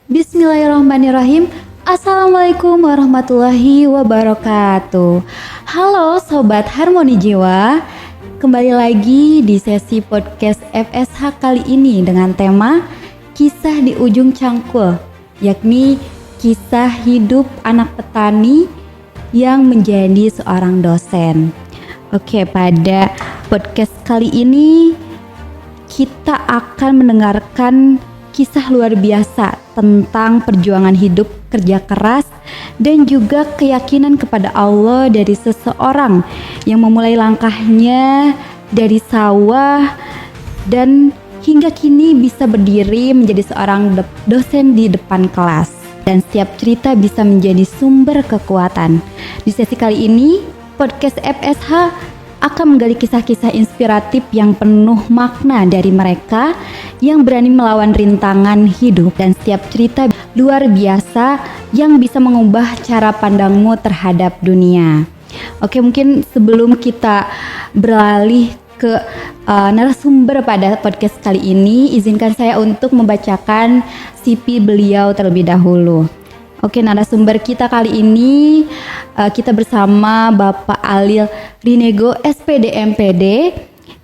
Bismillahirrahmanirrahim. Assalamualaikum warahmatullahi wabarakatuh. Halo Sobat Harmoni Jiwa, kembali lagi di sesi podcast FSH kali ini dengan tema Kisah di Ujung Cangkul, yakni kisah hidup anak petani yang menjadi seorang dosen. Oke, pada podcast kali ini kita akan mendengarkan kisah luar biasa tentang perjuangan hidup, kerja keras, dan juga keyakinan kepada Allah dari seseorang yang memulai langkahnya dari sawah dan hingga kini bisa berdiri menjadi seorang dosen di depan kelas. Dan setiap cerita bisa menjadi sumber kekuatan. Di sesi kali ini, podcast FSH akan menggali kisah-kisah inspiratif yang penuh makna dari mereka yang berani melawan rintangan hidup, dan setiap cerita luar biasa yang bisa mengubah cara pandangmu terhadap dunia. Oke, mungkin sebelum kita beralih ke narasumber pada podcast kali ini, izinkan saya untuk membacakan CV beliau terlebih dahulu. Oke, narasumber kita kali ini kita bersama Bapak Alil Rinego SPD MPD,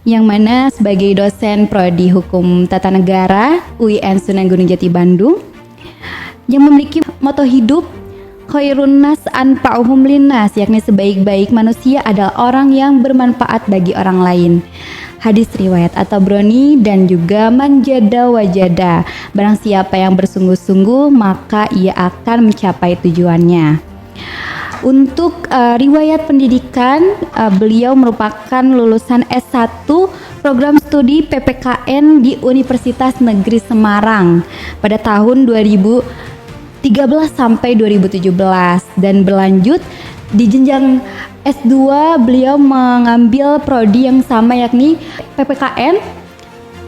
yang mana sebagai dosen Prodi Hukum Tata Negara UIN Sunan Gunung Jati Bandung, yang memiliki moto hidup Khairun nas anfa'uhum linnas, yakni sebaik-baik manusia adalah orang yang bermanfaat bagi orang lain. Hadis riwayat At-Tabrani dan juga manjada wajada. Barang siapa yang bersungguh-sungguh maka ia akan mencapai tujuannya. Untuk riwayat pendidikan, beliau merupakan lulusan S1 program studi PPKN di Universitas Negeri Semarang pada tahun 2013 sampai 2017, dan berlanjut di jenjang S2 beliau mengambil prodi yang sama, yakni PPKN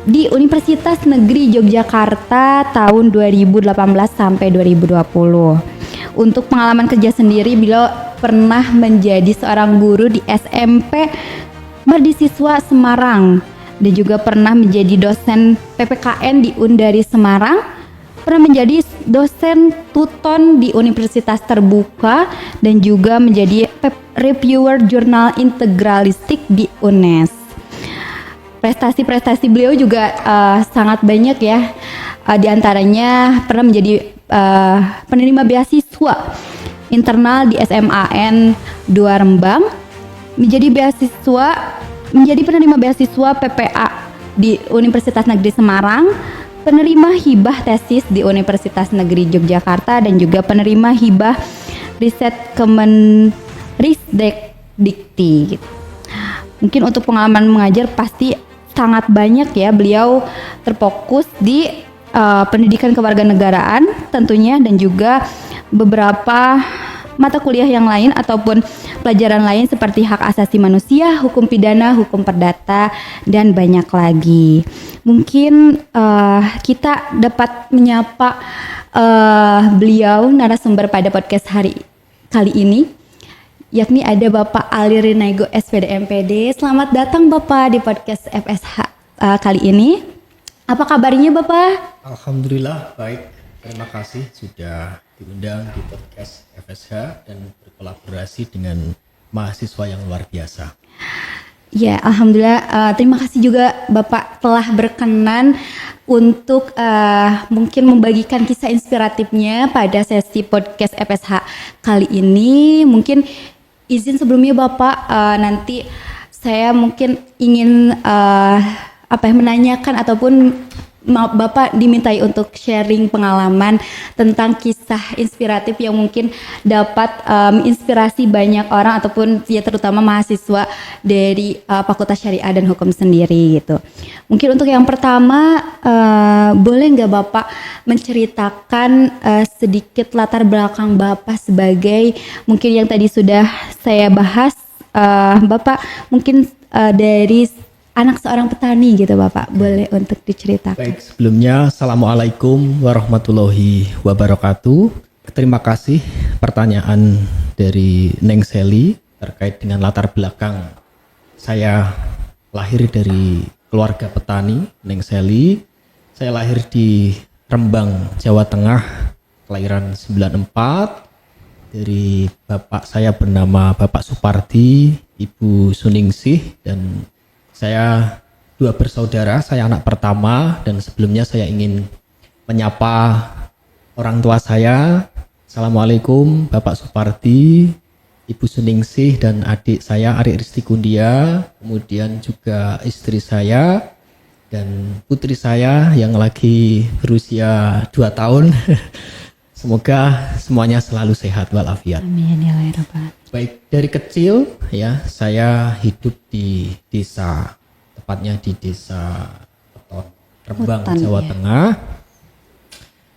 di Universitas Negeri Yogyakarta tahun 2018 sampai 2020. Untuk pengalaman kerja sendiri, beliau pernah menjadi seorang guru di SMP Merdisiswa Semarang dan juga pernah menjadi dosen PPKN di Undari Semarang, pernah menjadi dosen tuton di Universitas Terbuka, dan juga menjadi reviewer jurnal integralistik di UNES. Prestasi-prestasi beliau juga sangat banyak ya. Di antaranya pernah menjadi penerima beasiswa internal di SMAN 2 Rembang, menjadi penerima beasiswa PPA di Universitas Negeri Semarang, penerima hibah tesis di Universitas Negeri Yogyakarta, dan juga penerima hibah riset Kemenrisdikti. Mungkin untuk pengalaman mengajar pasti sangat banyak ya. Beliau terfokus di pendidikan kewarganegaraan tentunya, dan juga beberapa mata kuliah yang lain ataupun pelajaran lain seperti hak asasi manusia, hukum pidana, hukum perdata, dan banyak lagi. Mungkin kita dapat menyapa beliau narasumber pada podcast kali ini, yakni ada Bapak Alil Rinego SPD MPD. Selamat datang Bapak di podcast FSH kali ini. Apa kabarnya Bapak? Alhamdulillah baik, terima kasih sudah diundang di podcast FSH dan berkolaborasi dengan mahasiswa yang luar biasa. Ya, alhamdulillah. Terima kasih juga Bapak telah berkenan untuk mungkin membagikan kisah inspiratifnya pada sesi podcast FSH kali ini. Mungkin izin sebelumnya Bapak, nanti saya mungkin ingin menanyakan ataupun Bapak dimintai untuk sharing pengalaman tentang kisah inspiratif yang mungkin dapat menginspirasi banyak orang ataupun ya terutama mahasiswa dari Fakultas Syariah dan Hukum sendiri gitu. Mungkin untuk yang pertama, boleh nggak Bapak menceritakan sedikit latar belakang Bapak sebagai, mungkin yang tadi sudah saya bahas, Bapak mungkin dari anak seorang petani gitu Bapak, boleh untuk diceritakan. Baik, sebelumnya Assalamualaikum warahmatullahi wabarakatuh. Terima kasih pertanyaan dari Neng Seli terkait dengan latar belakang saya lahir dari keluarga petani, Neng Seli. Saya lahir di Rembang, Jawa Tengah, kelahiran 94. Dari bapak saya bernama Bapak Supardi, Ibu Suningsih, dan saya 2 bersaudara, saya anak pertama. Dan sebelumnya saya ingin menyapa orang tua saya. Assalamualaikum Bapak Supardi, Ibu Suningsih, dan adik saya Arik Risti Kundia, kemudian juga istri saya dan putri saya yang lagi berusia 2 tahun. Semoga semuanya selalu sehat walafiat. Amin ya Rabbal. Baik, dari kecil ya saya hidup di desa, tepatnya di desa Peton, Rembang, Hutan, Jawa ya. Tengah.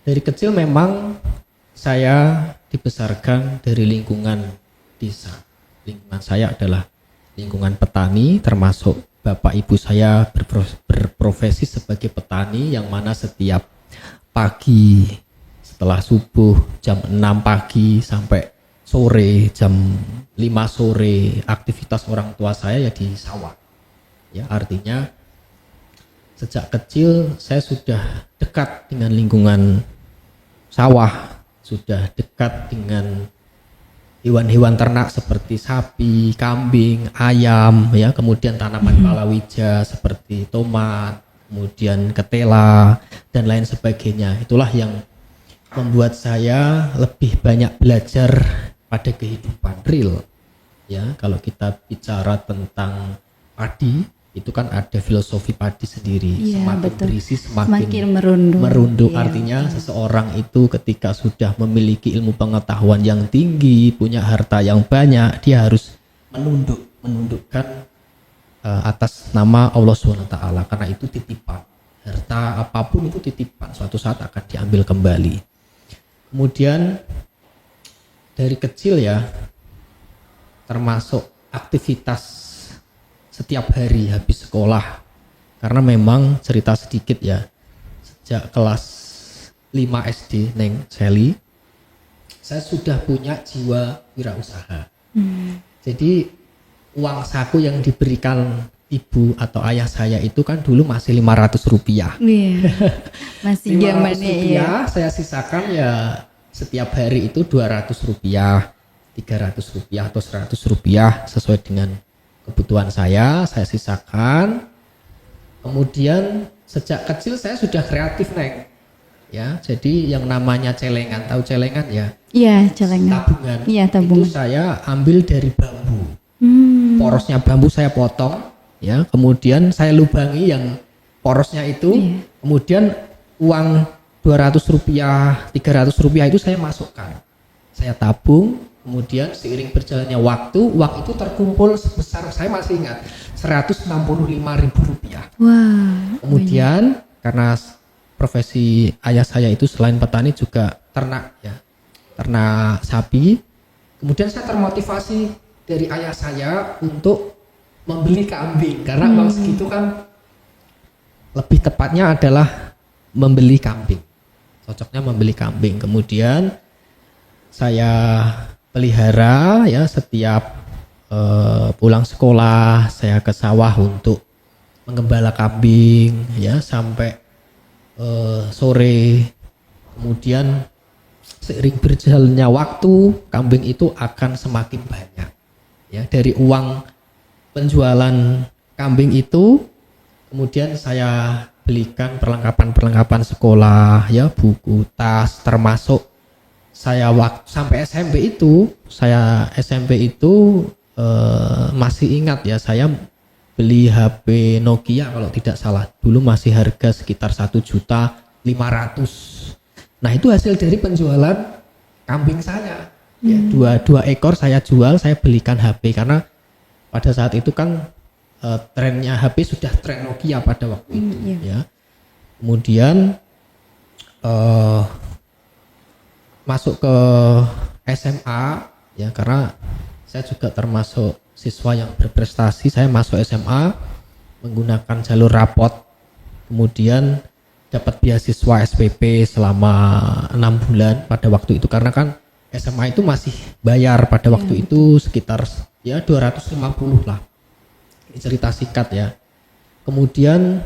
Dari kecil memang saya dibesarkan dari lingkungan desa. Lingkungan saya adalah lingkungan petani, termasuk bapak ibu saya berprofesi sebagai petani, yang mana setiap pagi setelah subuh jam 6 pagi sampai sore jam 5 sore aktivitas orang tua saya ya di sawah. Ya, artinya sejak kecil saya sudah dekat dengan lingkungan sawah, sudah dekat dengan hewan-hewan ternak seperti sapi, kambing, ayam, ya, kemudian tanaman palawija seperti tomat, kemudian ketela dan lain sebagainya. Itulah yang membuat saya lebih banyak belajar pada kehidupan real. Ya, kalau kita bicara tentang padi, itu kan ada filosofi padi sendiri. Iya, Semakin betul. berisi Semakin merunduk. merunduk. Iya, Artinya seseorang itu ketika sudah memiliki ilmu pengetahuan yang tinggi, punya harta yang banyak, dia harus menundukkan atas nama Allah SWT, karena itu titipan. Harta apapun itu titipan, suatu saat akan diambil kembali. Kemudian dari kecil ya, termasuk aktivitas setiap hari habis sekolah, karena memang cerita sedikit ya, sejak kelas 5 SD Neng Sally, saya sudah punya jiwa wirausaha. Jadi uang saku yang diberikan ibu atau ayah saya itu kan dulu masih 500 rupiah. Iya. Masih 500 zamannya ya. rupiah saya sisakan ya setiap hari itu 200 rupiah, 300 rupiah atau 100 rupiah sesuai dengan kebutuhan saya sisakan. Kemudian sejak kecil saya sudah kreatif, Neng. Ya, jadi yang namanya celengan, tahu celengan ya? Iya, celengan. Tabungan. Iya, tabungan. Itu saya ambil dari bambu. Porosnya bambu saya potong, ya, kemudian saya lubangi yang porosnya itu, kemudian uang 200 rupiah, 300 rupiah itu saya masukkan, saya tabung, kemudian seiring berjalannya waktu, uang itu terkumpul sebesar, saya masih ingat, 165.000 rupiah. Wah. Kemudian karena profesi ayah saya itu selain petani juga ternak ya, ternak sapi. Kemudian saya termotivasi dari ayah saya untuk membeli kambing, karena uang segitu kan lebih tepatnya adalah membeli kambing. Cocoknya membeli kambing. Kemudian saya pelihara ya, setiap pulang sekolah saya ke sawah untuk menggembala kambing ya sampai sore. Kemudian seiring berjalannya waktu, kambing itu akan semakin banyak. Ya, dari uang penjualan kambing itu, kemudian saya belikan perlengkapan sekolah, ya, buku, tas, termasuk saya waktu sampai SMP itu masih ingat ya, saya beli HP Nokia kalau tidak salah, dulu masih harga sekitar 1.500.000. Nah, itu hasil dari penjualan kambing saya. Ya, dua ekor saya jual, saya belikan HP, karena pada saat itu kan trennya HP sudah tren Nokia pada waktu itu. Ya. Kemudian masuk ke SMA ya, karena saya juga termasuk siswa yang berprestasi. Saya masuk SMA menggunakan jalur rapot, kemudian dapat beasiswa SPP selama 6 bulan pada waktu itu, karena kan SMA itu masih bayar pada waktu itu sekitar ya 250 lah. Ini cerita singkat ya. Kemudian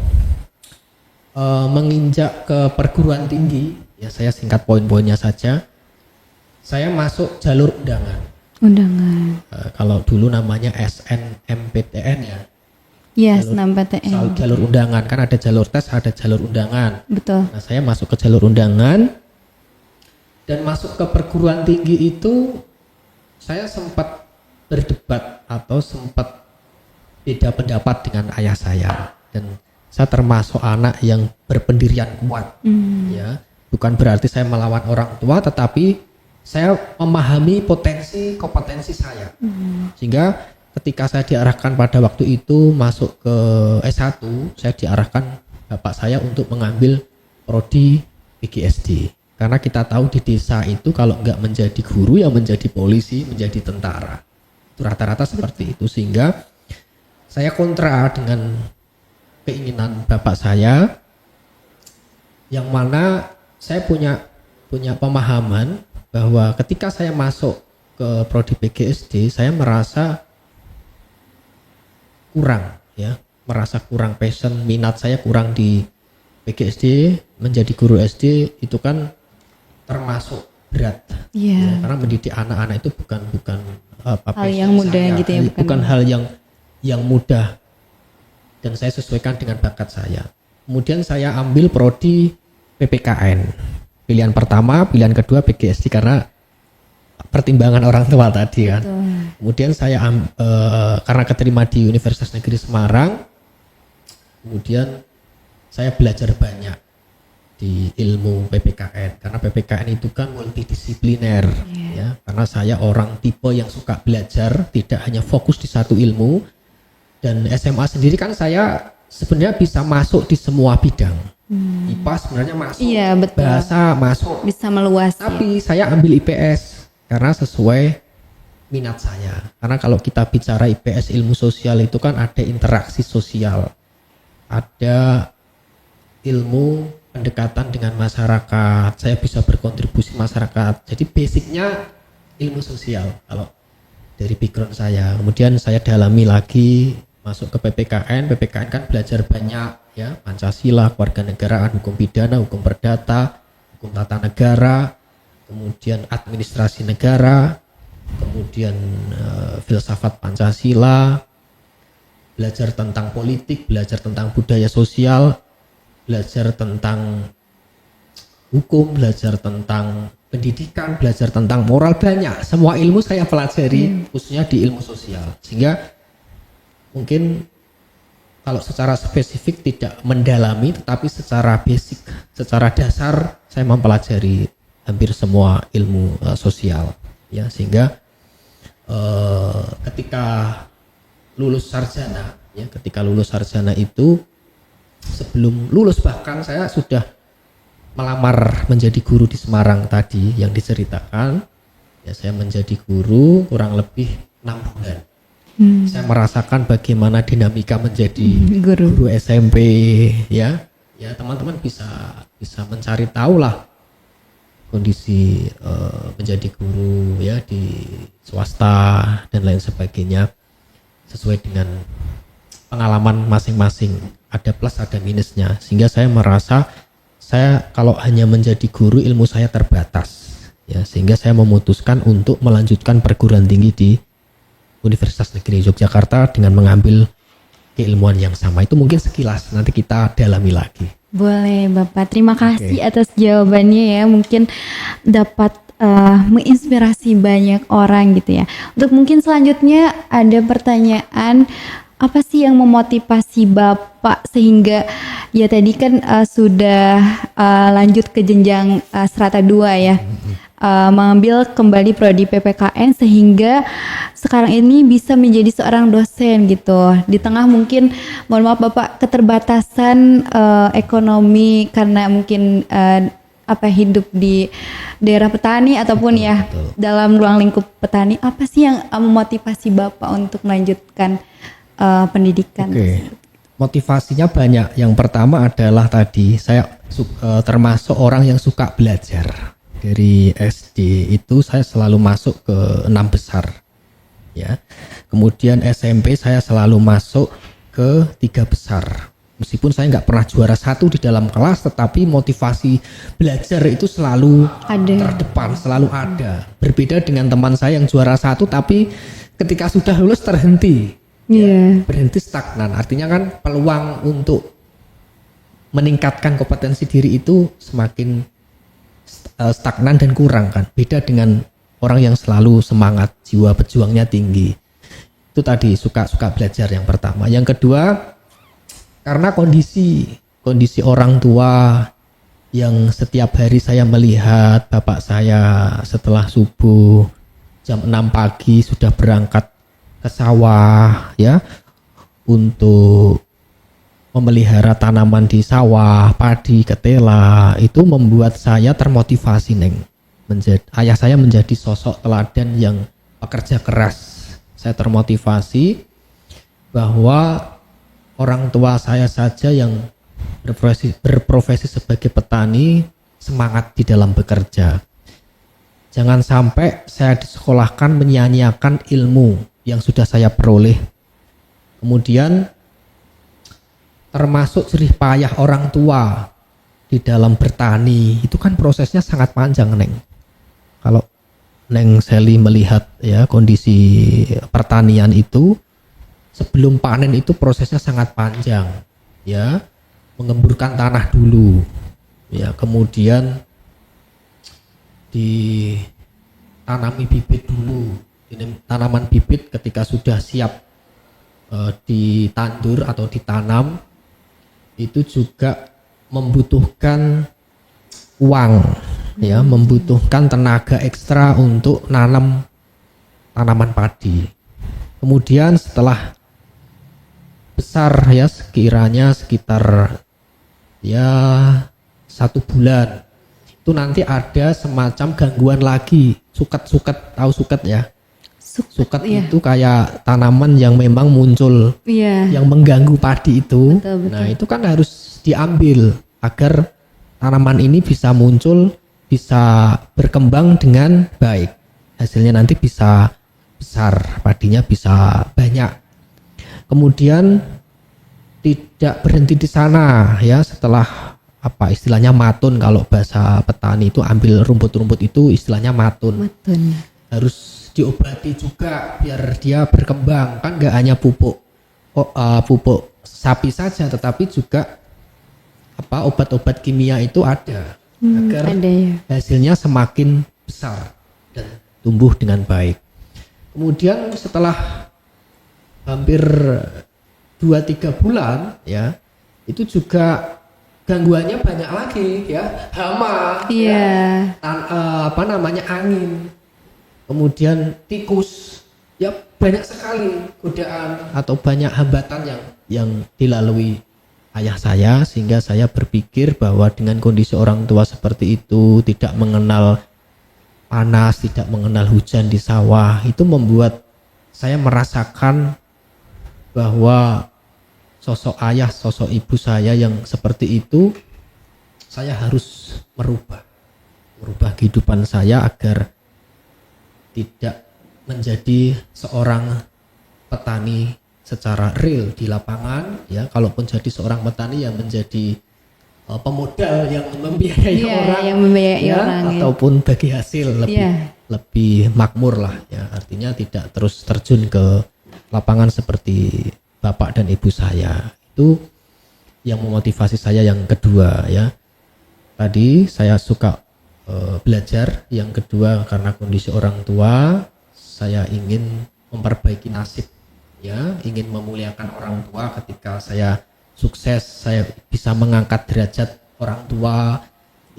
menginjak ke perguruan tinggi, ya saya singkat poin-poinnya saja. Saya masuk jalur undangan. Undangan. Kalau dulu namanya SNMPTN ya. Ya, Jalur- SNMPTN. Jalur undangan, kan ada jalur tes, ada jalur undangan. Betul. Nah, saya masuk ke jalur undangan dan masuk ke perguruan tinggi itu saya sempat berdebat atau sempat beda pendapat dengan ayah saya, dan saya termasuk anak yang berpendirian kuat. Ya, bukan berarti saya melawan orang tua, tetapi saya memahami potensi kompetensi saya. Sehingga ketika saya diarahkan pada waktu itu masuk ke S1, saya diarahkan bapak saya untuk mengambil prodi PGSD. Karena kita tahu di desa itu kalau nggak menjadi guru ya menjadi polisi, menjadi tentara. Itu rata-rata seperti itu, sehingga saya kontra dengan keinginan bapak saya, yang mana saya punya pemahaman bahwa ketika saya masuk ke prodi PGSD, saya merasa kurang passion, minat saya kurang di PGSD. Menjadi guru SD itu kan termasuk berat. Iya. Karena mendidik anak-anak itu bukan Hal yang mudah gitu ya, bukan hal yang mudah, dan saya sesuaikan dengan bakat saya. Kemudian saya ambil prodi PPKN. Pilihan pertama, pilihan kedua PGSD karena pertimbangan orang tua tadi kan. Kemudian saya karena keterima di Universitas Negeri Semarang, kemudian saya belajar banyak di ilmu PPKN, karena PPKN itu kan multidisipliner. Ya, karena saya orang tipe yang suka belajar, tidak hanya fokus di satu ilmu. Dan SMA sendiri kan saya sebenarnya bisa masuk di semua bidang. IPA sebenarnya masuk, Iya, betul. bahasa masuk, Bisa meluas. tapi saya ambil IPS karena sesuai minat saya. Karena kalau kita bicara IPS ilmu sosial itu kan ada interaksi sosial, ada ilmu pendekatan dengan masyarakat, saya bisa berkontribusi masyarakat. Jadi basicnya ilmu sosial kalau dari background saya. Kemudian saya dalami lagi, masuk ke PPKN. PPKN kan belajar banyak ya, Pancasila, kewarganegaraan, hukum pidana, hukum perdata, hukum tata negara, kemudian administrasi negara, kemudian filsafat Pancasila, belajar tentang politik, belajar tentang budaya sosial, belajar tentang hukum, belajar tentang pendidikan, belajar tentang moral, banyak. Semua ilmu saya pelajari, khususnya di ilmu sosial. Sehingga mungkin kalau secara spesifik tidak mendalami, tetapi secara basic, secara dasar saya mempelajari hampir semua ilmu sosial. Ya, sehingga ketika lulus sarjana, ya, ketika lulus sarjana itu, sebelum lulus bahkan saya sudah melamar menjadi guru di Semarang tadi yang diceritakan. Ya, saya menjadi guru kurang lebih 6 bulan. Saya merasakan bagaimana dinamika menjadi guru SMP, ya. Ya, teman-teman bisa mencari tahu lah kondisi menjadi guru ya di swasta dan lain sebagainya, sesuai dengan pengalaman masing-masing, ada plus ada minusnya. Sehingga saya merasa saya kalau hanya menjadi guru ilmu saya terbatas ya, sehingga saya memutuskan untuk melanjutkan perguruan tinggi di Universitas Negeri Yogyakarta dengan mengambil keilmuan yang sama. Itu mungkin sekilas, nanti kita dalami lagi. Boleh Bapak, terima kasih atas jawabannya ya, mungkin dapat menginspirasi banyak orang gitu ya. Untuk mungkin selanjutnya ada pertanyaan, apa sih yang memotivasi Bapak sehingga ya tadi kan sudah lanjut ke jenjang strata 2 ya, mengambil kembali prodi PPKN sehingga sekarang ini bisa menjadi seorang dosen gitu. Di tengah mungkin, mohon maaf Bapak, keterbatasan ekonomi karena mungkin hidup di daerah petani ataupun ya dalam ruang lingkup petani. Apa sih yang memotivasi Bapak untuk melanjutkan pendidikan? Motivasinya banyak. Yang pertama adalah tadi saya termasuk orang yang suka belajar. Dari SD itu saya selalu masuk ke 6 besar ya. Kemudian SMP saya selalu masuk ke 3 besar. Meskipun saya nggak pernah juara satu di dalam kelas, tetapi motivasi belajar itu selalu terdepan, selalu ada. Berbeda dengan teman saya yang juara satu, tapi ketika sudah lulus terhenti, berhenti stagnan. Artinya kan peluang untuk meningkatkan kompetensi diri itu semakin stagnan dan kurang kan. Beda dengan orang yang selalu semangat, jiwa pejuangnya tinggi. Itu tadi suka belajar yang pertama. Yang kedua, karena kondisi orang tua yang setiap hari saya melihat bapak saya setelah subuh jam 6 pagi sudah berangkat ke sawah ya untuk memelihara tanaman di sawah, padi, ketela, itu membuat saya termotivasi, Neng. Ayah saya menjadi sosok teladan yang pekerja keras. Saya termotivasi bahwa orang tua saya saja yang berprofesi sebagai petani semangat di dalam bekerja. Jangan sampai saya disekolahkan menyia-nyiakan ilmu yang sudah saya peroleh. Kemudian termasuk jerih payah orang tua di dalam bertani, itu kan prosesnya sangat panjang, Neng. Kalau Neng Seli melihat ya kondisi pertanian itu, sebelum panen itu prosesnya sangat panjang, ya, mengemburkan tanah dulu, ya, kemudian ditanami bibit dulu. Ini tanaman bibit ketika sudah siap ditandur atau ditanam, itu juga membutuhkan uang, ya, membutuhkan tenaga ekstra untuk nanam tanaman padi. Kemudian setelah besar ya sekiranya sekitar ya 1 bulan, itu nanti ada semacam gangguan lagi, suket, tahu suket ya? Suket itu kayak tanaman yang memang muncul yang mengganggu padi itu. Betul. Nah itu kan harus diambil agar tanaman ini bisa muncul, bisa berkembang dengan baik, hasilnya nanti bisa besar, padinya bisa banyak. Kemudian tidak berhenti di sana ya, setelah apa istilahnya matun, kalau bahasa petani itu ambil rumput-rumput itu istilahnya matun. Harus diobati juga biar dia berkembang, kan nggak hanya pupuk sapi saja, tetapi juga apa obat-obat kimia itu ada agar hasilnya semakin besar dan tumbuh dengan baik. Kemudian setelah hampir 2-3 bulan ya, itu juga gangguannya banyak lagi ya, hama, angin, kemudian tikus, ya banyak sekali godaan atau banyak hambatan yang dilalui ayah saya, sehingga saya berpikir bahwa dengan kondisi orang tua seperti itu, tidak mengenal panas, tidak mengenal hujan di sawah, itu membuat saya merasakan bahwa sosok ayah, sosok ibu saya yang seperti itu, saya harus merubah kehidupan saya agar tidak menjadi seorang petani secara real di lapangan ya. Kalaupun jadi seorang petani yang menjadi pemodal yang membiayai orang, ataupun bagi hasil lebih makmur lah ya. Artinya tidak terus terjun ke lapangan seperti bapak dan ibu saya. Itu yang memotivasi saya yang kedua ya. Tadi saya suka belajar, yang kedua karena kondisi orang tua, saya ingin memperbaiki nasib ya, ingin memuliakan orang tua. Ketika saya sukses, saya bisa mengangkat derajat orang tua,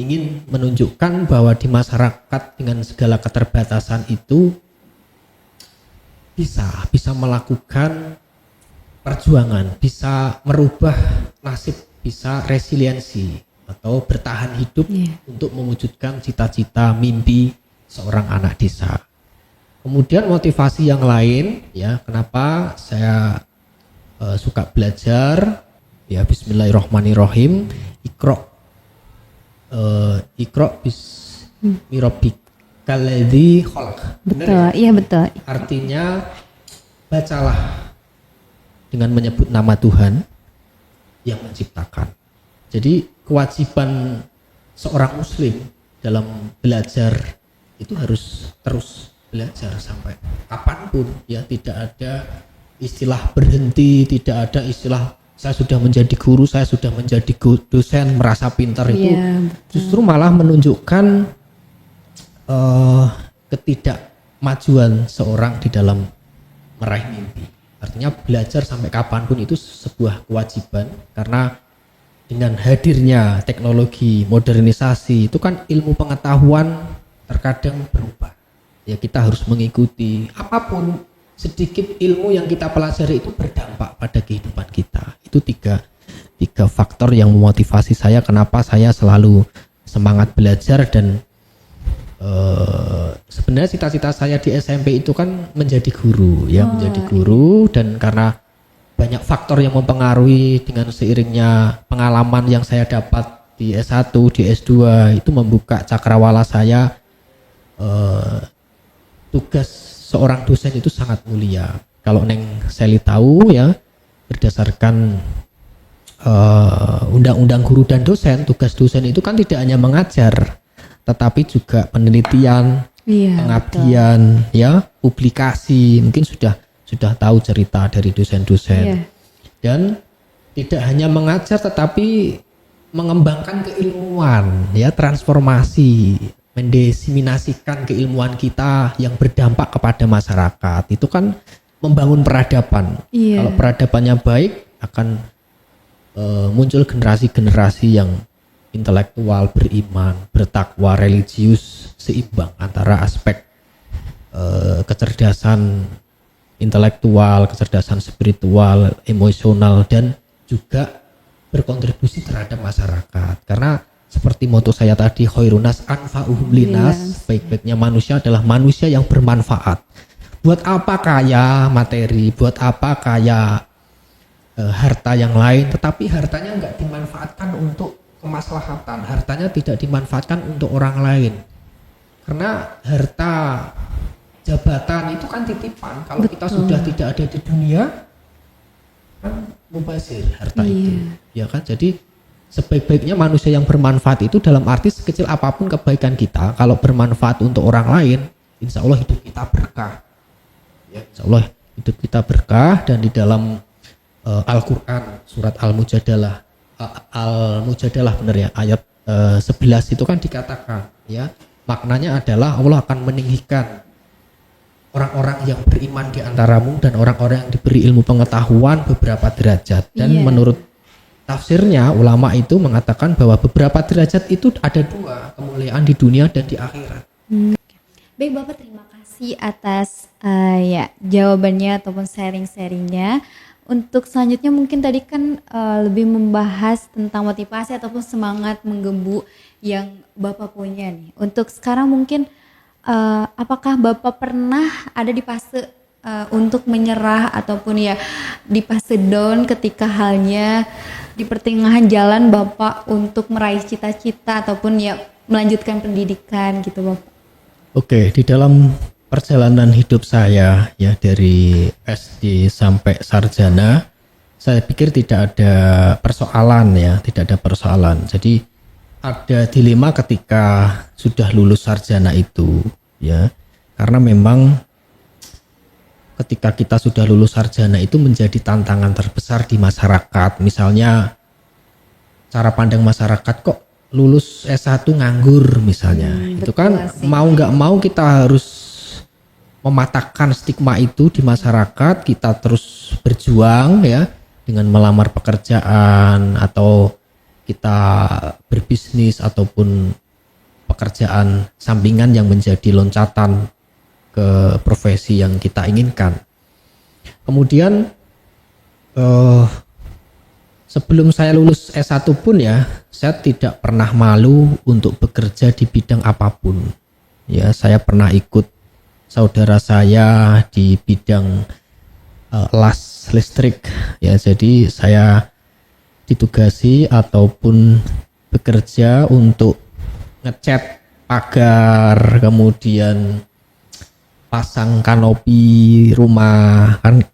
ingin menunjukkan bahwa di masyarakat dengan segala keterbatasan itu bisa melakukan perjuangan, bisa merubah nasib, bisa resiliensi atau bertahan hidup untuk mewujudkan cita-cita mimpi seorang anak desa. Kemudian motivasi yang lain ya, kenapa saya suka belajar ya, bismillahirrahmanirrahim, Iqra bismi rabbikal ladzi khalaq. Betul, iya betul. Artinya bacalah dengan menyebut nama Tuhan yang menciptakan. Jadi kewajiban seorang muslim dalam belajar itu harus terus belajar sampai kapanpun, ya. Tidak ada istilah berhenti, tidak ada istilah saya sudah menjadi guru, saya sudah menjadi dosen, merasa pintar. Itu justru malah menunjukkan ketidakmajuan seorang di dalam meraih mimpi. Artinya belajar sampai kapanpun itu sebuah kewajiban, karena dengan hadirnya teknologi, modernisasi, itu kan ilmu pengetahuan terkadang berubah. Ya, kita harus mengikuti apapun, sedikit ilmu yang kita pelajari itu berdampak pada kehidupan kita. Itu tiga faktor yang memotivasi saya kenapa saya selalu semangat belajar. Dan sebenarnya cita-cita saya di SMP itu kan menjadi guru, ya, menjadi guru. Dan karena banyak faktor yang mempengaruhi, dengan seiringnya pengalaman yang saya dapat di S1, di S2, itu membuka cakrawala saya. Tugas seorang dosen itu sangat mulia. Kalau Neng Seli tahu, ya, berdasarkan undang-undang guru dan dosen, tugas dosen itu kan tidak hanya mengajar, tetapi juga penelitian, pengabdian, ya, publikasi. Mungkin sudah tahu cerita dari dosen-dosen. Dan tidak hanya mengajar tetapi mengembangkan keilmuan, ya, transformasi, mendiseminasikan keilmuan kita yang berdampak kepada masyarakat. Itu kan membangun peradaban. Kalau peradabannya baik, akan muncul generasi-generasi yang intelektual, beriman, bertakwa, religius, seimbang antara aspek kecerdasan intelektual, kecerdasan spiritual, emosional, dan juga berkontribusi terhadap masyarakat. Karena seperti moto saya tadi, khairunas anfa'uhum linas, baik-baiknya manusia adalah manusia yang bermanfaat. Buat apa kaya materi, buat apa kaya harta yang lain, tetapi hartanya nggak dimanfaatkan untuk kemaslahatan, hartanya tidak dimanfaatkan untuk orang lain. Karena harta, jabatan itu kan titipan. Kalau kita sudah tidak ada di dunia, kan mubazir harta itu, ya kan. Jadi sebaik-baiknya manusia yang bermanfaat itu dalam arti sekecil apapun kebaikan kita, kalau bermanfaat untuk orang lain, insya Allah hidup kita berkah, ya, insya Allah hidup kita berkah. Dan di dalam Al-Quran surat Al-Mujadalah benar ya, ayat 11 itu kan dikatakan, ya, maknanya adalah Allah akan meninggikan orang-orang yang beriman di antaramu dan orang-orang yang diberi ilmu pengetahuan beberapa derajat. Dan menurut tafsirnya, ulama itu mengatakan bahwa beberapa derajat itu ada dua, kemuliaan di dunia dan di akhirat. Baik Bapak, terima kasih atas jawabannya ataupun sharing-sharingnya. Untuk selanjutnya mungkin tadi kan lebih membahas tentang motivasi ataupun semangat menggebu yang Bapak punya nih. Untuk sekarang mungkin apakah Bapak pernah ada di fase untuk menyerah ataupun ya di fase down ketika halnya di pertengahan jalan Bapak untuk meraih cita-cita ataupun ya melanjutkan pendidikan gitu Bapak? Oke, di dalam perjalanan hidup saya, ya, dari SD sampai sarjana, saya pikir tidak ada persoalan, ya, tidak ada persoalan. Jadi ada dilema ketika sudah lulus sarjana itu, ya, karena memang ketika kita sudah lulus sarjana itu menjadi tantangan terbesar di masyarakat. Misalnya cara pandang masyarakat, kok lulus S1 nganggur misalnya, itu kan mau nggak mau kita harus mematahkan stigma itu di masyarakat. Kita terus berjuang, ya, dengan melamar pekerjaan atau kita berbisnis ataupun pekerjaan sampingan yang menjadi loncatan ke profesi yang kita inginkan. Kemudian sebelum saya lulus S1 pun, ya, saya tidak pernah malu untuk bekerja di bidang apapun. Ya, saya pernah ikut saudara saya di bidang las listrik, ya, jadi saya ditugasi ataupun bekerja untuk ngecat pagar, kemudian pasang kanopi rumah. Kan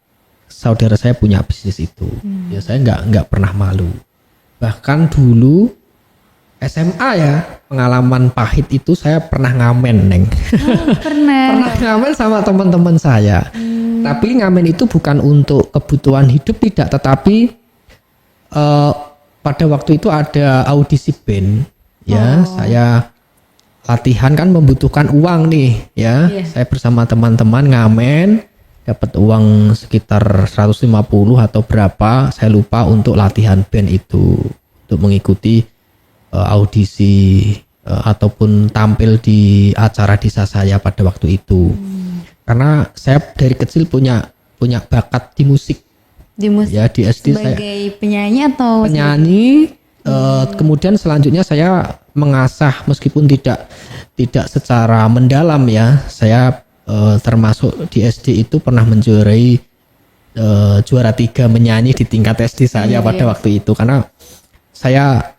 saudara saya punya bisnis itu. Ya saya nggak pernah malu. Bahkan dulu SMA ya, pengalaman pahit itu saya pernah ngamen, Neng. Pernah. Pernah ngamen sama teman-teman saya. Tapi ngamen itu bukan untuk kebutuhan hidup, tidak, tetapi pada waktu itu ada audisi band ya. Saya latihan kan membutuhkan uang nih ya. Saya bersama teman-teman ngamen, dapat uang sekitar 150 atau berapa, saya lupa, untuk latihan band itu, untuk mengikuti audisi ataupun tampil di acara desa saya pada waktu itu. Karena saya dari kecil punya bakat di musik. Di musik. Ya, di SD sebagai penyanyi atau penyanyi. Kemudian selanjutnya saya mengasah, meskipun tidak secara mendalam ya. Saya termasuk di SD itu pernah menjuarai juara 3 menyanyi di tingkat SD saya pada waktu itu, karena saya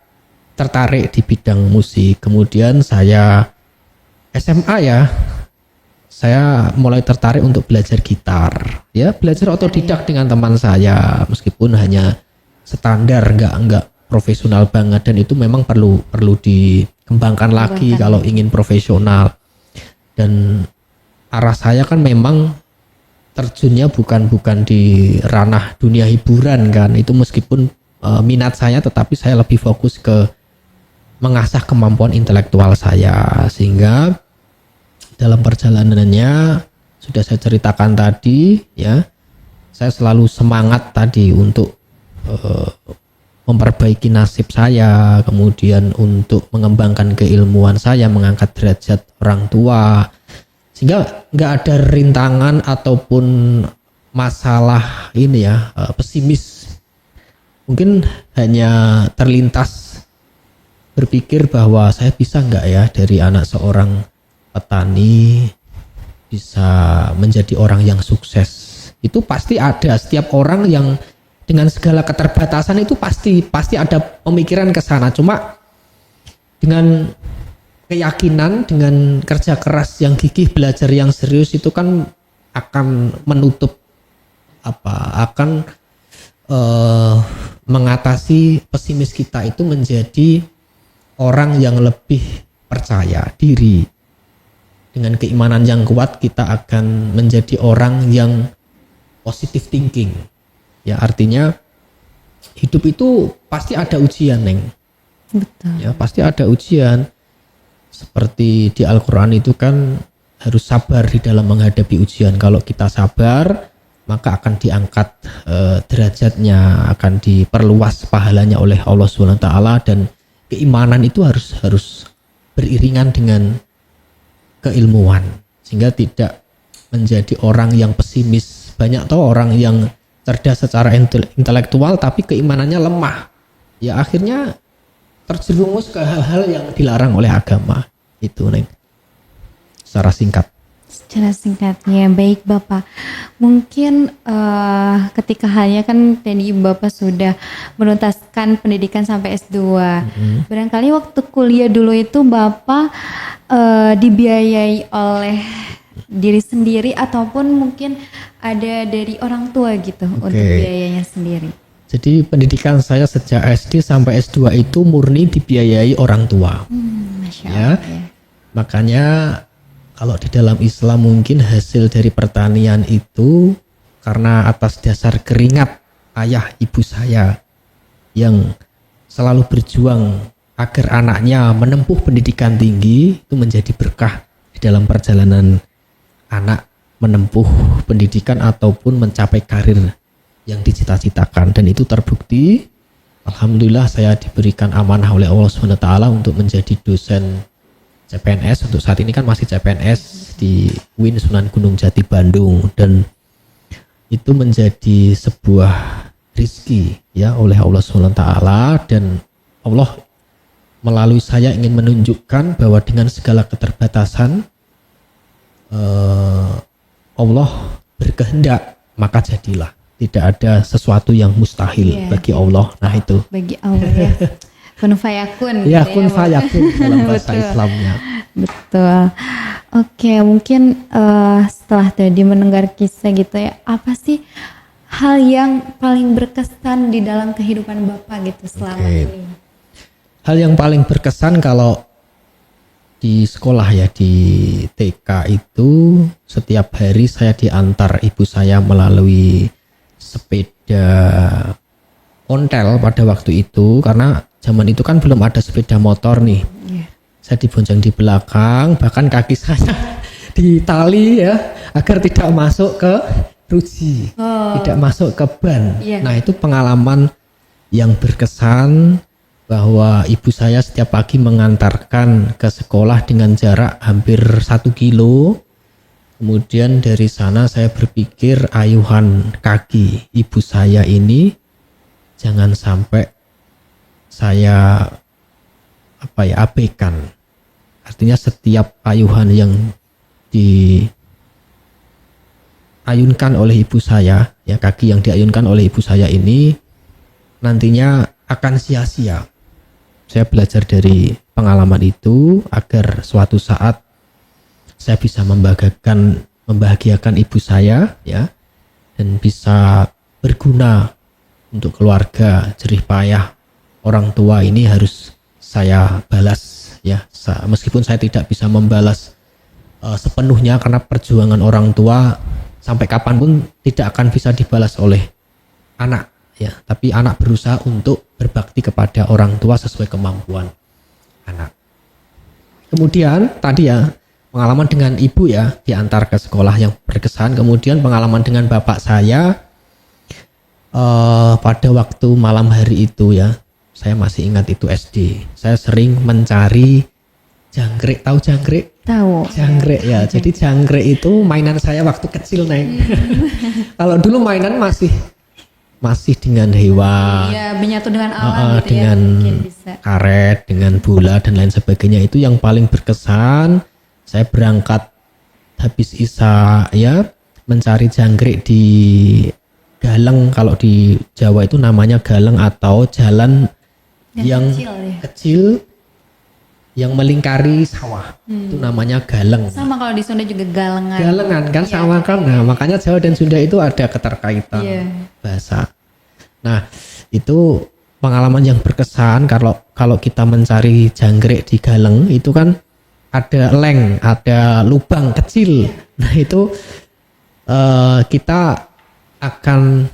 tertarik di bidang musik. Kemudian saya SMA ya, saya mulai tertarik untuk belajar gitar ya, belajar otodidak dengan teman saya, meskipun hanya standar, enggak profesional banget, dan itu memang perlu dikembangkan lagi kalau ingin profesional. Dan arah saya kan memang terjunnya bukan di ranah dunia hiburan kan, itu meskipun minat saya, tetapi saya lebih fokus ke mengasah kemampuan intelektual saya. Sehingga dalam perjalanannya sudah saya ceritakan tadi ya, saya selalu semangat tadi untuk memperbaiki nasib saya, kemudian untuk mengembangkan keilmuan saya, mengangkat derajat orang tua, sehingga nggak ada rintangan ataupun masalah ini ya, pesimis. Mungkin hanya terlintas berpikir bahwa saya bisa nggak ya dari anak seorang petani bisa menjadi orang yang sukses. Itu pasti ada, setiap orang yang dengan segala keterbatasan itu pasti ada pemikiran ke sana. Cuma dengan keyakinan, dengan kerja keras yang gigih, belajar yang serius, itu kan akan menutup akan mengatasi pesimis kita itu menjadi orang yang lebih percaya diri. Dengan keimanan yang kuat kita akan menjadi orang yang positive thinking. Ya, artinya hidup itu pasti ada ujian, Neng. Betul. Ya, pasti ada ujian. Seperti di Al-Quran itu kan harus sabar di dalam menghadapi ujian. Kalau kita sabar, maka akan diangkat derajatnya, akan diperluas pahalanya oleh Allah SWT. Dan keimanan itu harus beriringan dengan keilmuan, sehingga tidak menjadi orang yang pesimis. Banyak tuh orang yang cerdas secara intelektual tapi keimanannya lemah, ya akhirnya terjerumus ke hal-hal yang dilarang oleh agama. Itu, Neng, secara singkat. Secara singkatnya, baik Bapak. Mungkin ketika halnya kan tadi Bapak sudah menuntaskan pendidikan sampai S2. Barangkali waktu kuliah dulu itu Bapak dibiayai oleh diri sendiri ataupun mungkin ada dari orang tua gitu untuk biayanya sendiri. Jadi pendidikan saya sejak SD sampai S2 itu murni dibiayai orang tua. Masya Ya, Allah, ya. makanya kalau di dalam Islam mungkin hasil dari pertanian itu karena atas dasar keringat ayah ibu saya yang selalu berjuang agar anaknya menempuh pendidikan tinggi, itu menjadi berkah di dalam perjalanan anak menempuh pendidikan ataupun mencapai karir yang dicita-citakan. Dan itu terbukti, alhamdulillah saya diberikan amanah oleh Allah SWT untuk menjadi dosen CPNS. Untuk saat ini kan masih CPNS di UIN Sunan Gunung Jati Bandung, dan itu menjadi sebuah rizki ya oleh Allah SWT. Dan Allah melalui saya ingin menunjukkan bahwa dengan segala keterbatasan Allah berkehendak maka jadilah. Tidak ada sesuatu yang mustahil bagi Allah. Nah itu Bagi Allah ya. Kun fayakun. ya, gitu kun Bapak. fayakun dalam bahasa Betul. Islamnya. Betul. Oke, mungkin setelah tadi mendengar kisah gitu ya, apa sih hal yang paling berkesan di dalam kehidupan Bapak gitu selama Oke. ini? Hal yang paling berkesan kalau di sekolah ya, di TK itu setiap hari saya diantar ibu saya melalui sepeda ontel pada waktu itu, karena zaman itu kan belum ada sepeda motor nih. Iya. Saya dibonceng di belakang, bahkan kaki saya ditali ya agar tidak masuk ke ruji, tidak masuk ke ban. Iya. Nah, itu pengalaman yang berkesan bahwa ibu saya setiap pagi mengantarkan ke sekolah dengan jarak hampir 1 kilo. Kemudian dari sana saya berpikir ayuhan kaki ibu saya ini jangan sampai saya abaikan. Artinya setiap ayuhan yang diayunkan oleh ibu saya, ya kaki yang diayunkan oleh ibu saya ini nantinya akan sia-sia. Saya belajar dari pengalaman itu agar suatu saat saya bisa membahagiakan ibu saya ya, dan bisa berguna untuk keluarga. Jerih payah orang tua ini harus saya balas ya, meskipun saya tidak bisa membalas sepenuhnya, karena perjuangan orang tua sampai kapanpun tidak akan bisa dibalas oleh anak ya, tapi anak berusaha untuk berbakti kepada orang tua sesuai kemampuan anak. Kemudian tadi ya pengalaman dengan ibu ya, diantar ke sekolah yang berkesan. Kemudian pengalaman dengan bapak saya pada waktu malam hari itu ya, saya masih ingat itu SD. Saya sering mencari jangkrik. Tahu jangkrik? Tahu. Jangkrik ya. Jadi jangkrik itu mainan saya waktu kecil, Neng. Kalau dulu mainan masih dengan hewan, Iya, menyatu dengan alam gitu dengan ya. Mungkin bisa. karet, dengan bola dan lain sebagainya. Itu yang paling berkesan. Saya berangkat habis isya ya, mencari jangkrik di galeng. Kalau di Jawa itu namanya galeng atau jalan yang kecil ya. kecil yang melingkari sawah. Itu namanya galeng. Sama kalau di Sunda juga galengan. Galengan kan sama kan. Nah, makanya Jawa dan Sunda itu ada keterkaitan Iya. bahasa. Nah, itu pengalaman yang berkesan. Kalau kita mencari jangkrik di galeng itu kan ada leng, ada lubang kecil. Nah, itu kita akan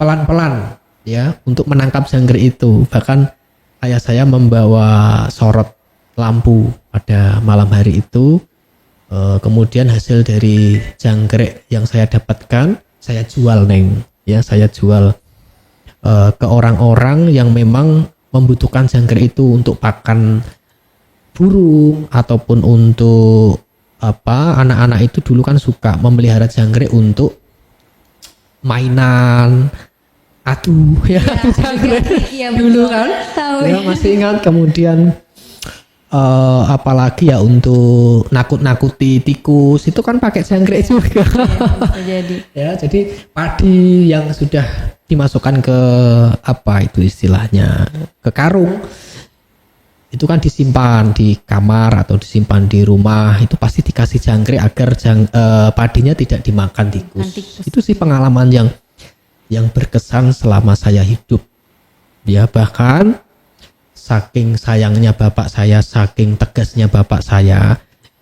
pelan-pelan ya untuk menangkap jangkrik itu. Bahkan ayah saya membawa sorot lampu pada malam hari itu. Kemudian hasil dari jangkrik yang saya dapatkan saya jual, Neng. Ya, saya jual ke orang-orang yang memang membutuhkan jangkrik itu untuk pakan burung ataupun untuk anak-anak itu dulu kan suka memelihara jangkrik untuk mainan, adu ya, jangkrik Iya, dulu betul. kan. Tahu. Ya, masih ingat. Kemudian apalagi ya untuk nakut-nakuti tikus itu kan pakai jangkrik juga. Bisa jadi. Ya, jadi padi yang sudah dimasukkan ke itu istilahnya ke karung itu kan disimpan di kamar atau disimpan di rumah, itu pasti dikasih jangkrik agar padinya tidak dimakan tikus. Itu sih pengalaman yang berkesan selama saya hidup. Ya, bahkan saking sayangnya bapak saya, saking tegasnya bapak saya,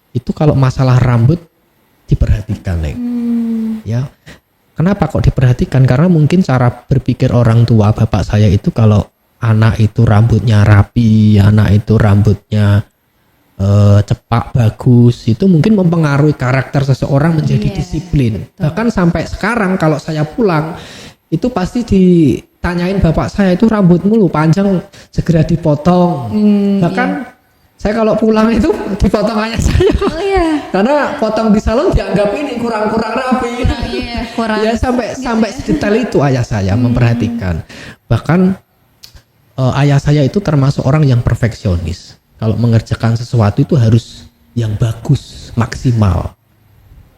itu kalau masalah rambut diperhatikan, Neng. Ya, kenapa kok diperhatikan? Karena mungkin cara berpikir orang tua bapak saya itu kalau anak itu rambutnya rapi, anak itu rambutnya cepak, bagus, itu mungkin mempengaruhi karakter seseorang menjadi disiplin. Betul. Bahkan sampai sekarang kalau saya pulang itu pasti ditanyain bapak saya, itu rambutmu lu panjang, segera dipotong. Bahkan saya kalau pulang itu dipotong ayah saya. Oh iya. Karena potong di salon dianggap ini kurang-kurang rapi. Iya, kurang. Ya sampai sedetail itu ayah saya memperhatikan. Bahkan ayah saya itu termasuk orang yang perfeksionis. Kalau mengerjakan sesuatu itu harus yang bagus, maksimal.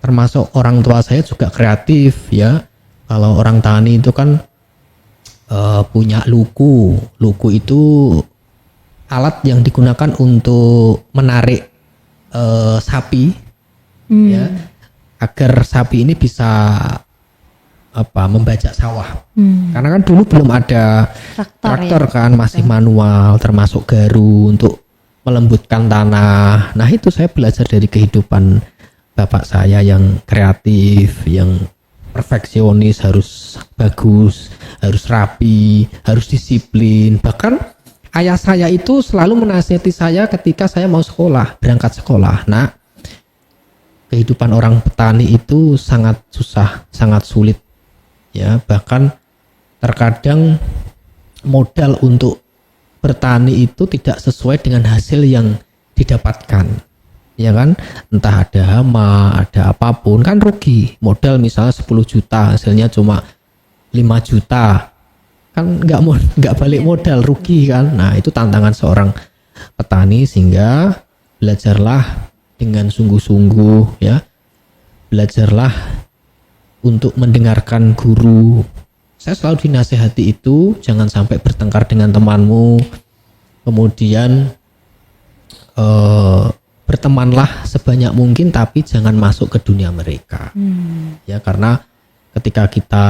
Termasuk orang tua saya juga kreatif ya. Kalau orang tani itu kan punya luku. Luku itu alat yang digunakan untuk menarik sapi ya, agar sapi ini bisa membajak sawah. Karena kan dulu belum ada traktor kan, masih manual, termasuk garu untuk melembutkan tanah. Nah itu saya belajar dari kehidupan bapak saya yang kreatif, yang perfeksionis, harus bagus, harus rapi, harus disiplin. Bahkan ayah saya itu selalu menasihati saya ketika saya mau sekolah, berangkat sekolah. Nah, kehidupan orang petani itu sangat susah, sangat sulit. Ya, bahkan terkadang modal untuk bertani itu tidak sesuai dengan hasil yang didapatkan. Ya kan, entah ada hama, ada apapun, kan rugi. Modal misalnya 10 juta, hasilnya cuma 5 juta, kan nggak balik modal, rugi kan. Nah itu tantangan seorang petani, sehingga belajarlah dengan sungguh-sungguh, ya, belajarlah untuk mendengarkan guru. Saya selalu dinasehati itu, jangan sampai bertengkar dengan temanmu, kemudian bertemanlah sebanyak mungkin tapi jangan masuk ke dunia mereka. Ya, karena ketika kita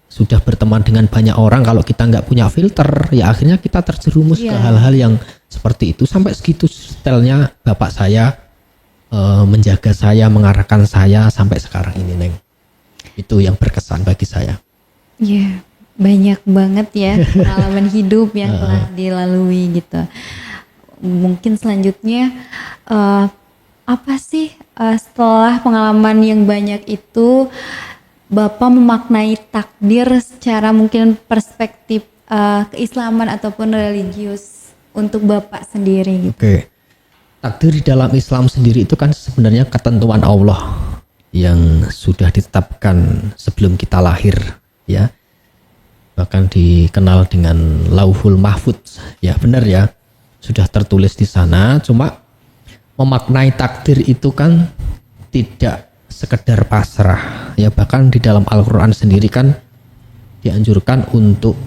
sudah berteman dengan banyak orang, kalau kita nggak punya filter, ya akhirnya kita terjerumus ke hal-hal yang seperti itu. Sampai segitu detailnya bapak saya menjaga saya, mengarahkan saya sampai sekarang ini, Neng. Itu yang berkesan bagi saya. Ya, banyak banget ya pengalaman hidup yang telah dilalui gitu. Mungkin selanjutnya apa sih setelah pengalaman yang banyak itu Bapak memaknai takdir secara mungkin perspektif keislaman ataupun religius untuk Bapak sendiri gitu. Oke. Takdir di dalam Islam sendiri itu kan sebenarnya ketentuan Allah yang sudah ditetapkan sebelum kita lahir, ya. Bahkan dikenal dengan Lauhul Mahfudz. Ya, benar ya. Sudah tertulis di sana. Cuma memaknai takdir itu kan tidak sekedar pasrah, ya. Bahkan di dalam Al-Qur'an sendiri kan dianjurkan untuk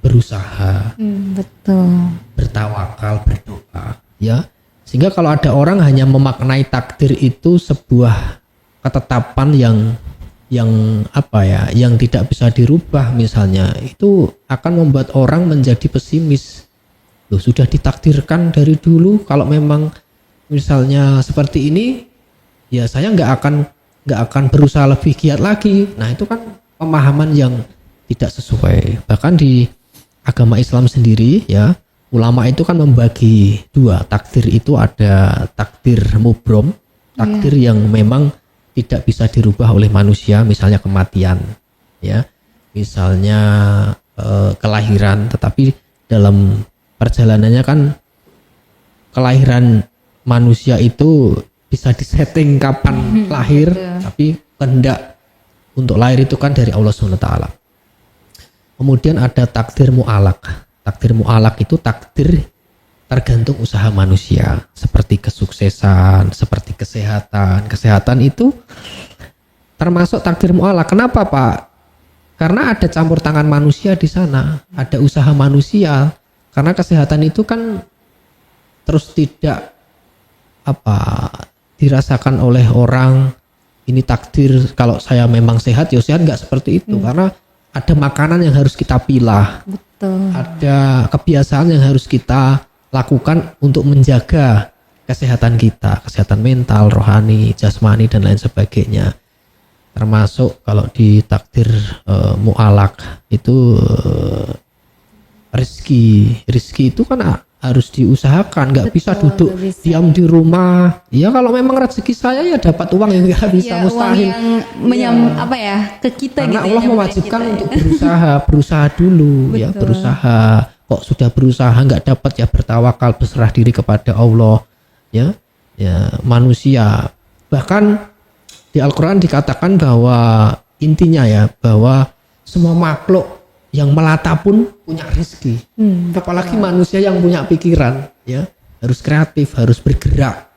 berusaha, Betul. bertawakal, berdoa, ya. Sehingga kalau ada orang hanya memaknai takdir itu sebuah ketetapan yang tidak bisa dirubah misalnya, itu akan membuat orang menjadi pesimis. Loh, sudah ditakdirkan dari dulu kalau memang misalnya seperti ini, ya saya nggak akan berusaha lebih giat lagi. Nah itu kan pemahaman yang tidak sesuai. Bahkan di agama Islam sendiri, ya, ulama itu kan membagi dua. Takdir itu ada takdir mubrom, takdir yang memang tidak bisa dirubah oleh manusia, misalnya kematian, ya, misalnya kelahiran. Tetapi dalam perjalanannya kan kelahiran manusia itu bisa disetting kapan lahir, tapi kehendak untuk lahir itu kan dari Allah SWT. Kemudian ada takdir mu'alak. Takdir mu'alak itu takdir tergantung usaha manusia, seperti kesuksesan, seperti kesehatan. Kesehatan itu termasuk takdir mu'alak. Kenapa, Pak? Karena ada campur tangan manusia di sana, ada usaha manusia. Karena kesehatan itu kan terus tidak dirasakan oleh orang. Ini takdir, kalau saya memang sehat, ya sehat, nggak seperti itu. Karena ada makanan yang harus kita pilah. Betul. Ada kebiasaan yang harus kita lakukan untuk menjaga kesehatan kita, kesehatan mental, rohani, jasmani, dan lain sebagainya. Termasuk kalau di takdir mu'alak itu rezeki itu kan harus diusahakan, nggak bisa duduk diam di rumah. Ya kalau memang rezeki saya ya dapat uang yang nggak bisa, mustahil. Uang yang ke kita karena gitu. Allah mewajibkan untuk berusaha dulu. Ya, berusaha. Kok sudah berusaha nggak dapat, ya bertawakal, berserah diri kepada Allah. Ya manusia. Bahkan di Al-Quran dikatakan bahwa intinya ya, bahwa semua makhluk yang melata pun punya rezeki. Apalagi manusia yang punya pikiran, ya harus kreatif, harus bergerak.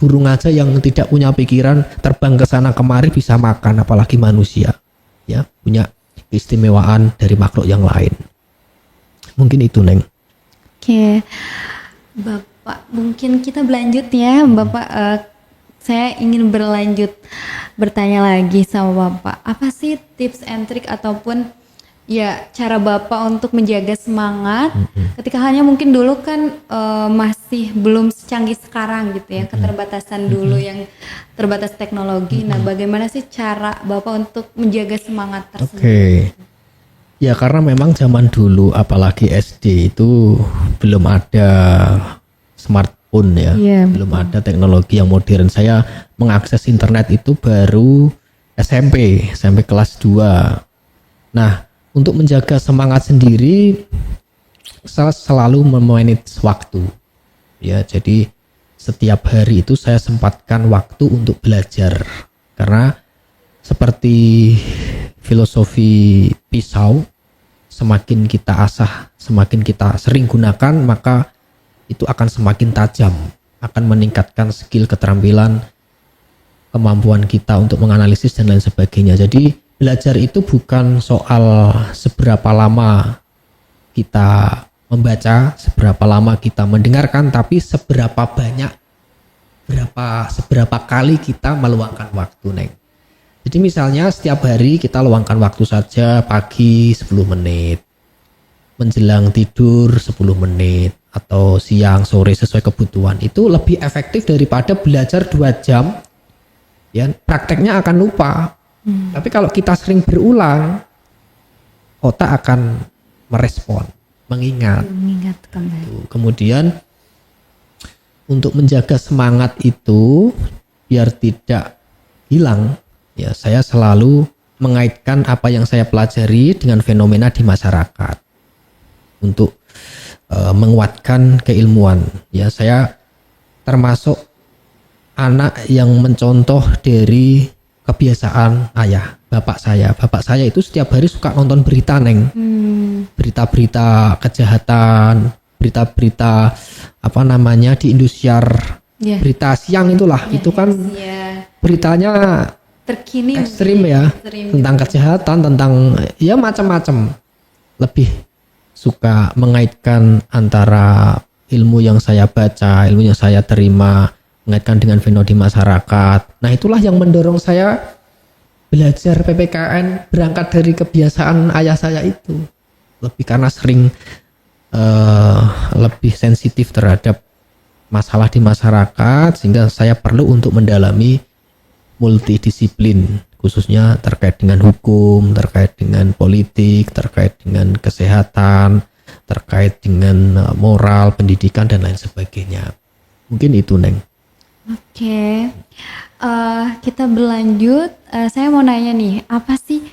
Burung aja yang tidak punya pikiran terbang ke sana kemari bisa makan, apalagi manusia, ya punya keistimewaan dari makhluk yang lain. Mungkin itu, Neng. Oke, Bapak, mungkin kita berlanjut ya, Bapak. Saya ingin berlanjut bertanya lagi sama Bapak, apa sih tips and trick ataupun ya cara Bapak untuk menjaga semangat ketika hanya mungkin dulu kan masih belum secanggih sekarang gitu ya, keterbatasan dulu yang terbatas teknologi. Nah, bagaimana sih cara Bapak untuk menjaga semangat tersebut? Oke. Ya karena memang zaman dulu apalagi SD itu belum ada smartphone ya, Iya, belum ada teknologi yang modern. Saya mengakses internet itu baru SMP kelas 2. Nah, untuk menjaga semangat sendiri saya selalu memanage waktu. Ya, jadi setiap hari itu saya sempatkan waktu untuk belajar. Karena seperti filosofi pisau, semakin kita asah, semakin kita sering gunakan, maka itu akan semakin tajam, akan meningkatkan skill, keterampilan, kemampuan kita untuk menganalisis dan lain sebagainya. Jadi belajar itu bukan soal seberapa lama kita membaca, seberapa lama kita mendengarkan, tapi seberapa banyak, seberapa kali kita meluangkan waktu, Neng. Jadi misalnya setiap hari kita luangkan waktu saja pagi 10 menit, menjelang tidur 10 menit, atau siang, sore sesuai kebutuhan. Itu lebih efektif daripada belajar 2 jam, ya prakteknya akan lupa. Tapi kalau kita sering berulang, otak akan merespon, mengingat. Mengingat kembali. Kemudian untuk menjaga semangat itu biar tidak hilang, ya saya selalu mengaitkan apa yang saya pelajari dengan fenomena di masyarakat untuk menguatkan keilmuan. Ya saya termasuk anak yang mencontoh dari kebiasaan bapak saya. Bapak saya itu setiap hari suka nonton berita, Neng. Berita-berita kejahatan, berita-berita apa namanya di Indosiar, berita siang itulah. Itu kan beritanya terkini, ekstrim ya, tentang kejahatan, tentang ya macam-macam. Lebih suka mengaitkan antara ilmu yang saya baca, ilmu yang saya terima, mengaitkan dengan fenomena di masyarakat. Nah, itulah yang mendorong saya belajar PPKN berangkat dari kebiasaan ayah saya itu. Lebih karena sering lebih sensitif terhadap masalah di masyarakat, sehingga saya perlu untuk mendalami multidisiplin, khususnya terkait dengan hukum, terkait dengan politik, terkait dengan kesehatan, terkait dengan moral, pendidikan, dan lain sebagainya. Mungkin itu, Neng. Oke, kita berlanjut. Saya mau nanya nih, apa sih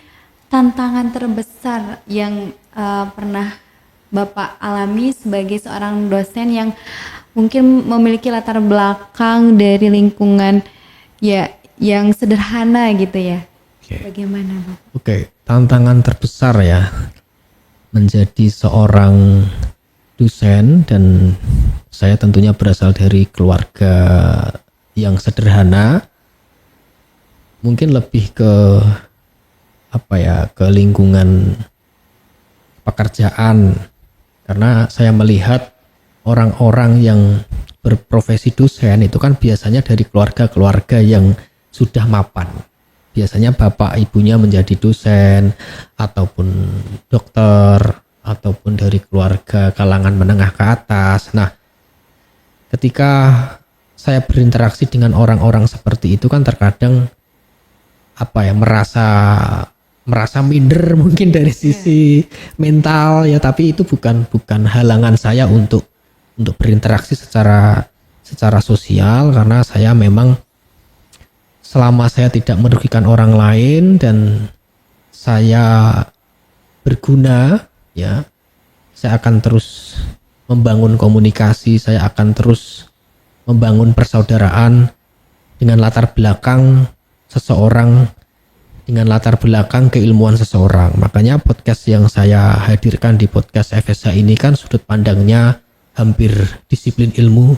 tantangan terbesar yang pernah Bapak alami sebagai seorang dosen yang mungkin memiliki latar belakang dari lingkungan ya yang sederhana gitu ya? Bagaimana, Bapak? Oke, tantangan terbesar ya menjadi seorang dosen, dan saya tentunya berasal dari keluarga yang sederhana, mungkin lebih ke ke lingkungan pekerjaan, karena saya melihat orang-orang yang berprofesi dosen itu kan biasanya dari keluarga-keluarga yang sudah mapan. Biasanya bapak ibunya menjadi dosen ataupun dokter ataupun dari keluarga kalangan menengah ke atas. Nah, ketika saya berinteraksi dengan orang-orang seperti itu kan terkadang merasa minder mungkin dari sisi mental ya, tapi itu bukan halangan saya untuk berinteraksi secara sosial, karena saya memang selama saya tidak merugikan orang lain dan saya berguna, ya saya akan terus membangun komunikasi, saya akan terus membangun persaudaraan dengan latar belakang seseorang, dengan latar belakang keilmuan seseorang. Makanya podcast yang saya hadirkan di podcast FSH ini kan sudut pandangnya hampir disiplin ilmu.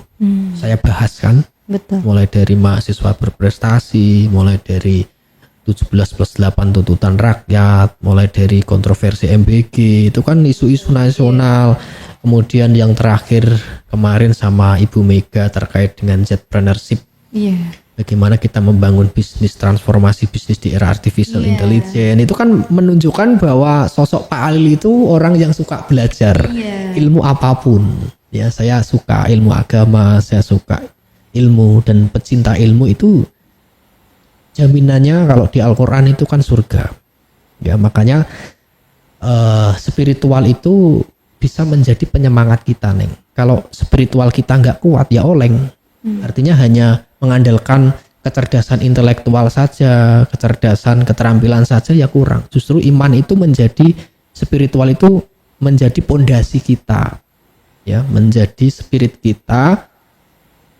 Saya bahas kan. Betul. Mulai dari mahasiswa berprestasi, mulai dari 17+8 tuntutan rakyat, mulai dari kontroversi MBG, itu kan isu-isu nasional. Kemudian yang terakhir kemarin sama Ibu Mega terkait dengan Jetpreneurship. Iya. bagaimana kita membangun bisnis, transformasi bisnis di era artificial Iya. intelligence. Itu kan menunjukkan bahwa sosok Pak Alil itu orang yang suka belajar Iya. ilmu apapun. Ya, saya suka ilmu agama, saya suka ilmu, dan pecinta ilmu itu jaminannya kalau di Al-Quran itu kan surga. Ya, makanya spiritual itu bisa menjadi penyemangat kita, Neng. Kalau spiritual kita nggak kuat ya oleng. Artinya hanya mengandalkan kecerdasan intelektual saja, kecerdasan keterampilan saja ya kurang. Justru iman itu menjadi, spiritual itu menjadi pondasi kita, ya, menjadi spirit kita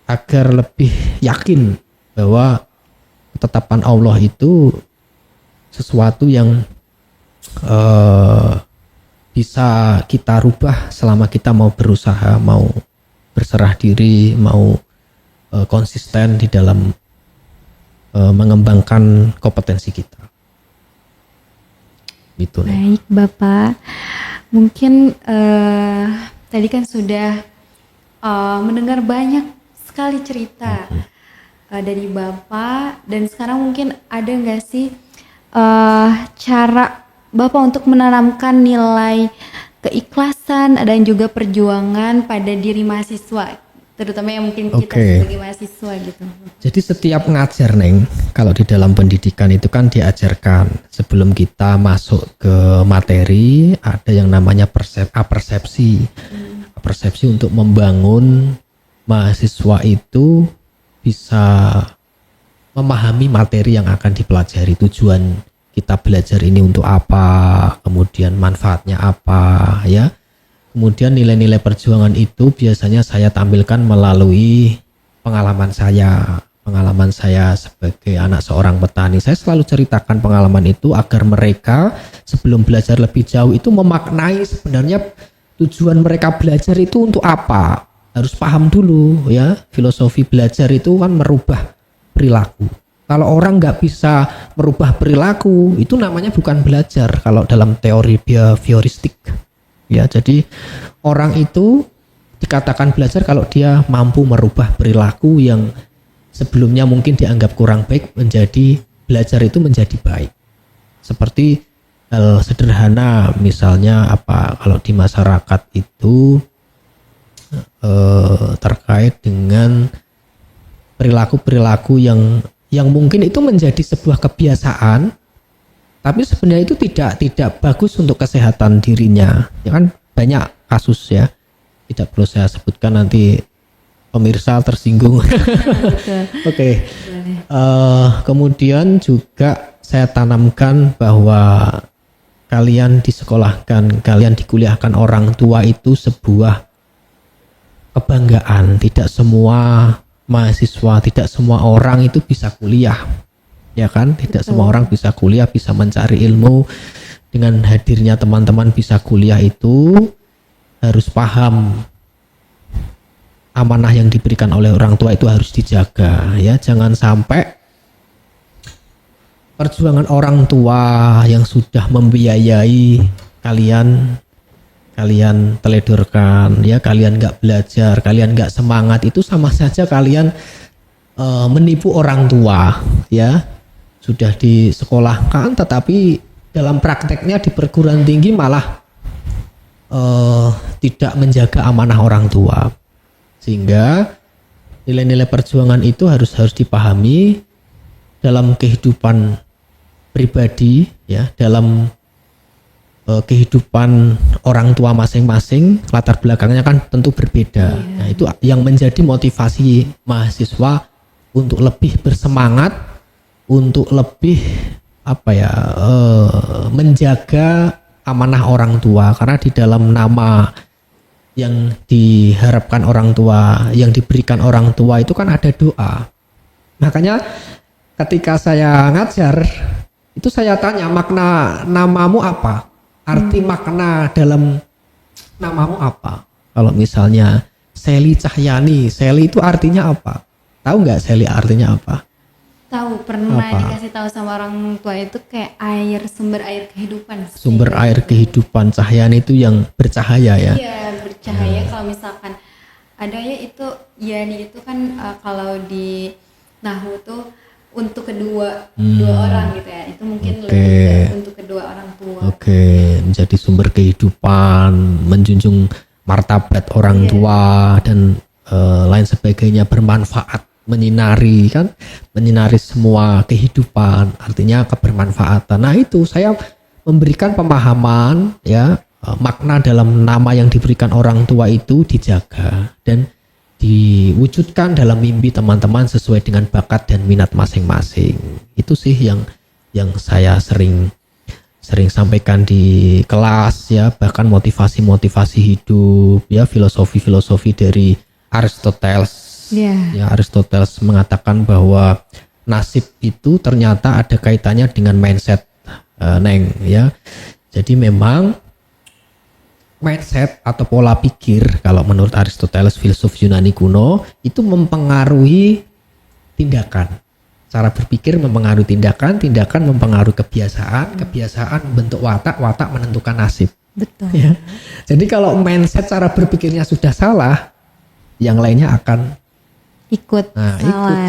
agar lebih yakin bahwa ketetapan Allah itu sesuatu yang bisa kita rubah selama kita mau berusaha, mau berserah diri, mau konsisten di dalam mengembangkan kompetensi kita. Gitu nih. Baik Bapak, mungkin tadi kan sudah mendengar banyak sekali cerita dari Bapak, dan sekarang mungkin ada nggak sih cara Bapak untuk menanamkan nilai keikhlasan dan juga perjuangan pada diri mahasiswa, terutama yang mungkin kita Oke. sebagai mahasiswa gitu. Jadi setiap ngajar, Neng, kalau di dalam pendidikan itu kan diajarkan sebelum kita masuk ke materi ada yang namanya persepsi. Persepsi untuk membangun mahasiswa itu bisa memahami materi yang akan dipelajari, tujuan kita belajar ini untuk apa, kemudian manfaatnya apa, ya. Kemudian nilai-nilai perjuangan itu biasanya saya tampilkan melalui pengalaman saya sebagai anak seorang petani. Saya selalu ceritakan pengalaman itu agar mereka sebelum belajar lebih jauh itu memaknai sebenarnya tujuan mereka belajar itu untuk apa. Harus paham dulu, ya, filosofi belajar itu kan merubah perilaku. Kalau orang nggak bisa merubah perilaku, itu namanya bukan belajar kalau dalam teori behavioristik. Ya, jadi orang itu dikatakan belajar kalau dia mampu merubah perilaku yang sebelumnya mungkin dianggap kurang baik menjadi belajar itu menjadi baik. Seperti hal sederhana, misalnya apa, kalau di masyarakat itu terkait dengan perilaku-perilaku yang mungkin itu menjadi sebuah kebiasaan, tapi sebenarnya itu tidak bagus untuk kesehatan dirinya. Ya kan banyak kasus, ya. Tidak perlu saya sebutkan, nanti pemirsa tersinggung. Oke. Kemudian juga saya tanamkan bahwa kalian disekolahkan, kalian dikuliahkan orang tua itu sebuah kebanggaan. Tidak semua mahasiswa, tidak semua orang itu bisa kuliah, ya kan? Tidak semua orang bisa kuliah, bisa mencari ilmu. Dengan hadirnya teman-teman bisa kuliah itu harus paham amanah yang diberikan oleh orang tua itu harus dijaga, ya. Jangan sampai perjuangan orang tua yang sudah membiayai kalian teledorkan, ya, kalian nggak belajar, kalian nggak semangat, itu sama saja kalian menipu orang tua, ya. Sudah disekolahkan tetapi dalam prakteknya di perguruan tinggi malah tidak menjaga amanah orang tua, sehingga nilai-nilai perjuangan itu harus dipahami dalam kehidupan pribadi, ya, dalam kehidupan orang tua masing-masing, latar belakangnya kan tentu berbeda. Nah, itu yang menjadi motivasi mahasiswa untuk lebih bersemangat, untuk lebih menjaga amanah orang tua, karena di dalam nama yang diharapkan orang tua, yang diberikan orang tua itu kan ada doa. Makanya ketika saya ngajar itu saya tanya, makna namamu apa? Arti makna dalam namamu apa? Kalau misalnya Seli Cahyani, Seli itu artinya apa? Tahu nggak Seli artinya apa? Tahu, pernah Apa? dikasih tahu sama orang tua itu kayak air, sumber air kehidupan. Sumber air kehidupan. Cahyani itu yang bercahaya, ya. Iya, bercahaya. Kalau misalkan ada ya itu, yani itu kan kalau di nahu tuh untuk kedua orang gitu ya. Itu mungkin Oke. lebih ke untuk kedua orang tua. Oke, menjadi sumber kehidupan, menjunjung martabat orang tua dan lain sebagainya, bermanfaat, menyinari kan, menyinari semua kehidupan, artinya kebermanfaatan. Nah itu saya memberikan pemahaman ya, makna dalam nama yang diberikan orang tua itu dijaga dan diwujudkan dalam mimpi teman-teman sesuai dengan bakat dan minat masing-masing. Itu sih yang saya sering sampaikan di kelas ya, bahkan motivasi hidup ya, filosofi dari Aristoteles. Ya, Aristoteles mengatakan bahwa nasib itu ternyata ada kaitannya dengan mindset, Neng ya. Jadi memang mindset atau pola pikir kalau menurut Aristoteles, filsuf Yunani kuno, itu mempengaruhi tindakan. Cara berpikir mempengaruhi tindakan, tindakan mempengaruhi kebiasaan, kebiasaan membentuk watak, watak menentukan nasib. Betul. Ya. Jadi kalau mindset cara berpikirnya sudah salah, yang lainnya akan ikut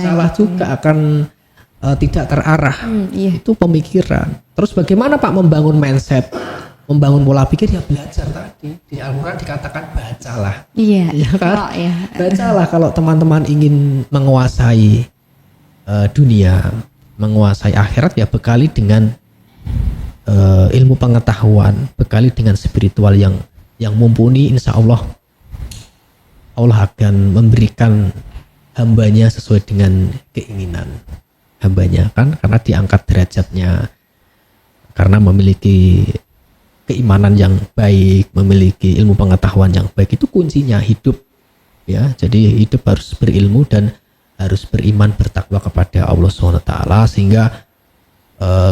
salah juga, akan tidak terarah. Iya. Itu pemikiran. Terus bagaimana Pak membangun mindset, membangun pola pikir? Ya belajar tadi. Di Al-Quran dikatakan bacalah. Iya. Ya kan? Oh, iya. Bacalah kalau teman-teman ingin menguasai dunia, menguasai akhirat, ya bekali dengan ilmu pengetahuan, bekali dengan spiritual yang mumpuni. Insya Allah akan memberikan hambanya sesuai dengan keinginan hambanya kan, karena diangkat derajatnya karena memiliki keimanan yang baik, memiliki ilmu pengetahuan yang baik. Itu kuncinya hidup ya. Jadi hidup harus berilmu dan harus beriman, bertakwa kepada Allah SWT, sehingga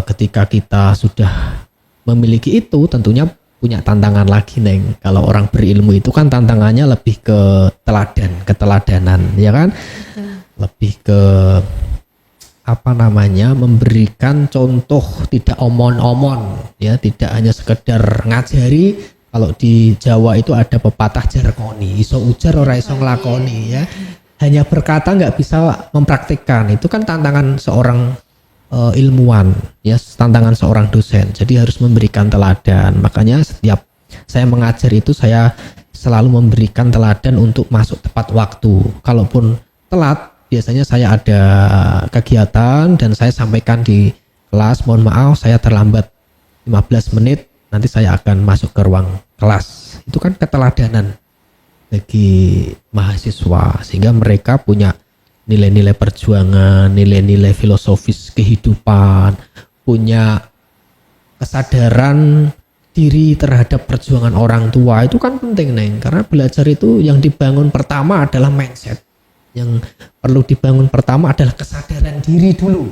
ketika kita sudah memiliki itu, tentunya punya tantangan lagi, Neng. Kalau orang berilmu itu kan tantangannya lebih ke keteladanan ya kan. Lebih ke memberikan contoh, tidak omon-omon ya, tidak hanya sekedar ngajari. Kalau di Jawa itu ada pepatah jarkoni, iso ujar ora iso nglakoni ya. Hanya berkata nggak bisa mempraktikkan. Itu kan tantangan seorang ilmuwan ya, tantangan seorang dosen. Jadi harus memberikan teladan. Makanya setiap saya mengajar itu saya selalu memberikan teladan untuk masuk tepat waktu. Kalaupun telat, biasanya saya ada kegiatan dan saya sampaikan di kelas, mohon maaf saya terlambat 15 menit, nanti saya akan masuk ke ruang kelas. Itu kan keteladanan bagi mahasiswa, sehingga mereka punya nilai-nilai perjuangan, nilai-nilai filosofis kehidupan, punya kesadaran diri terhadap perjuangan orang tua. Itu kan penting, Neng, karena belajar itu yang dibangun pertama adalah mindset. Yang perlu dibangun pertama adalah kesadaran diri dulu,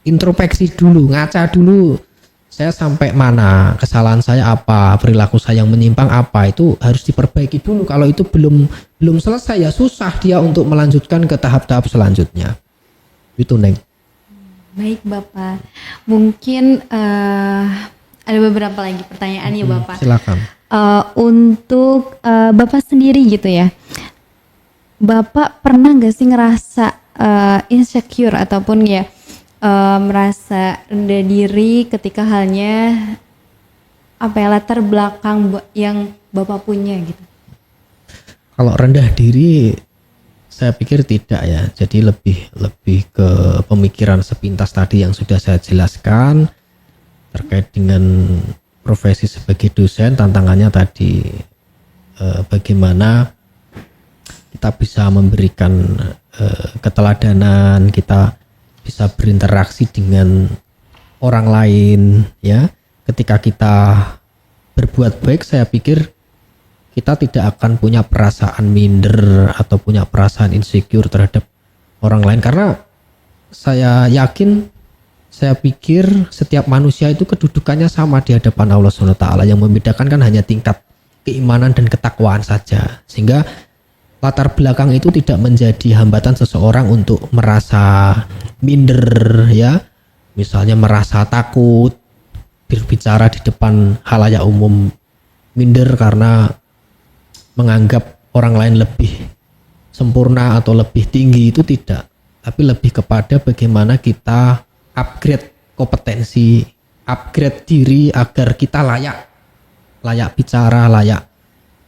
introspeksi dulu, ngaca dulu, saya sampai mana, kesalahan saya apa, perilaku saya yang menyimpang apa, itu harus diperbaiki dulu. Kalau itu belum selesai, ya susah dia untuk melanjutkan ke tahap-tahap selanjutnya. Itu, Neng. Baik Bapak, mungkin ada beberapa lagi pertanyaan ya Bapak. Silakan. Untuk Bapak sendiri gitu ya, Bapak pernah nggak sih ngerasa insecure ataupun ya merasa rendah diri ketika halnya latar belakang yang Bapak punya gitu? Kalau rendah diri, saya pikir tidak ya. Jadi lebih ke pemikiran sepintas tadi yang sudah saya jelaskan terkait dengan profesi sebagai dosen. Tantangannya tadi bagaimana kita bisa memberikan keteladanan, kita bisa berinteraksi dengan orang lain ya. Ketika kita berbuat baik, saya pikir kita tidak akan punya perasaan minder atau punya perasaan insecure terhadap orang lain, karena saya yakin, saya pikir setiap manusia itu kedudukannya sama di hadapan Allah SWT. Yang membedakan kan hanya tingkat keimanan dan ketakwaan saja, sehingga latar belakang itu tidak menjadi hambatan seseorang untuk merasa minder ya, misalnya merasa takut berbicara di depan halayak umum, minder karena menganggap orang lain lebih sempurna atau lebih tinggi. Itu tidak. tapi lebih kepada bagaimana kita upgrade kompetensi, upgrade diri agar kita layak bicara, layak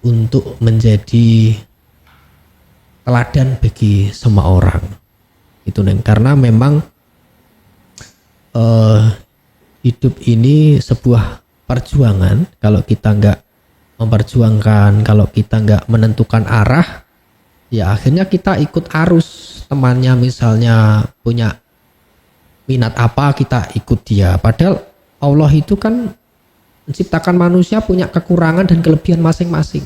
untuk menjadi teladan bagi semua orang. Itu Neng, karena memang hidup ini sebuah perjuangan. Kalau kita nggak memperjuangkan, kalau kita nggak menentukan arah, ya akhirnya kita ikut arus. Temannya misalnya punya minat apa, kita ikut dia. Padahal Allah itu kan menciptakan manusia punya kekurangan dan kelebihan masing-masing.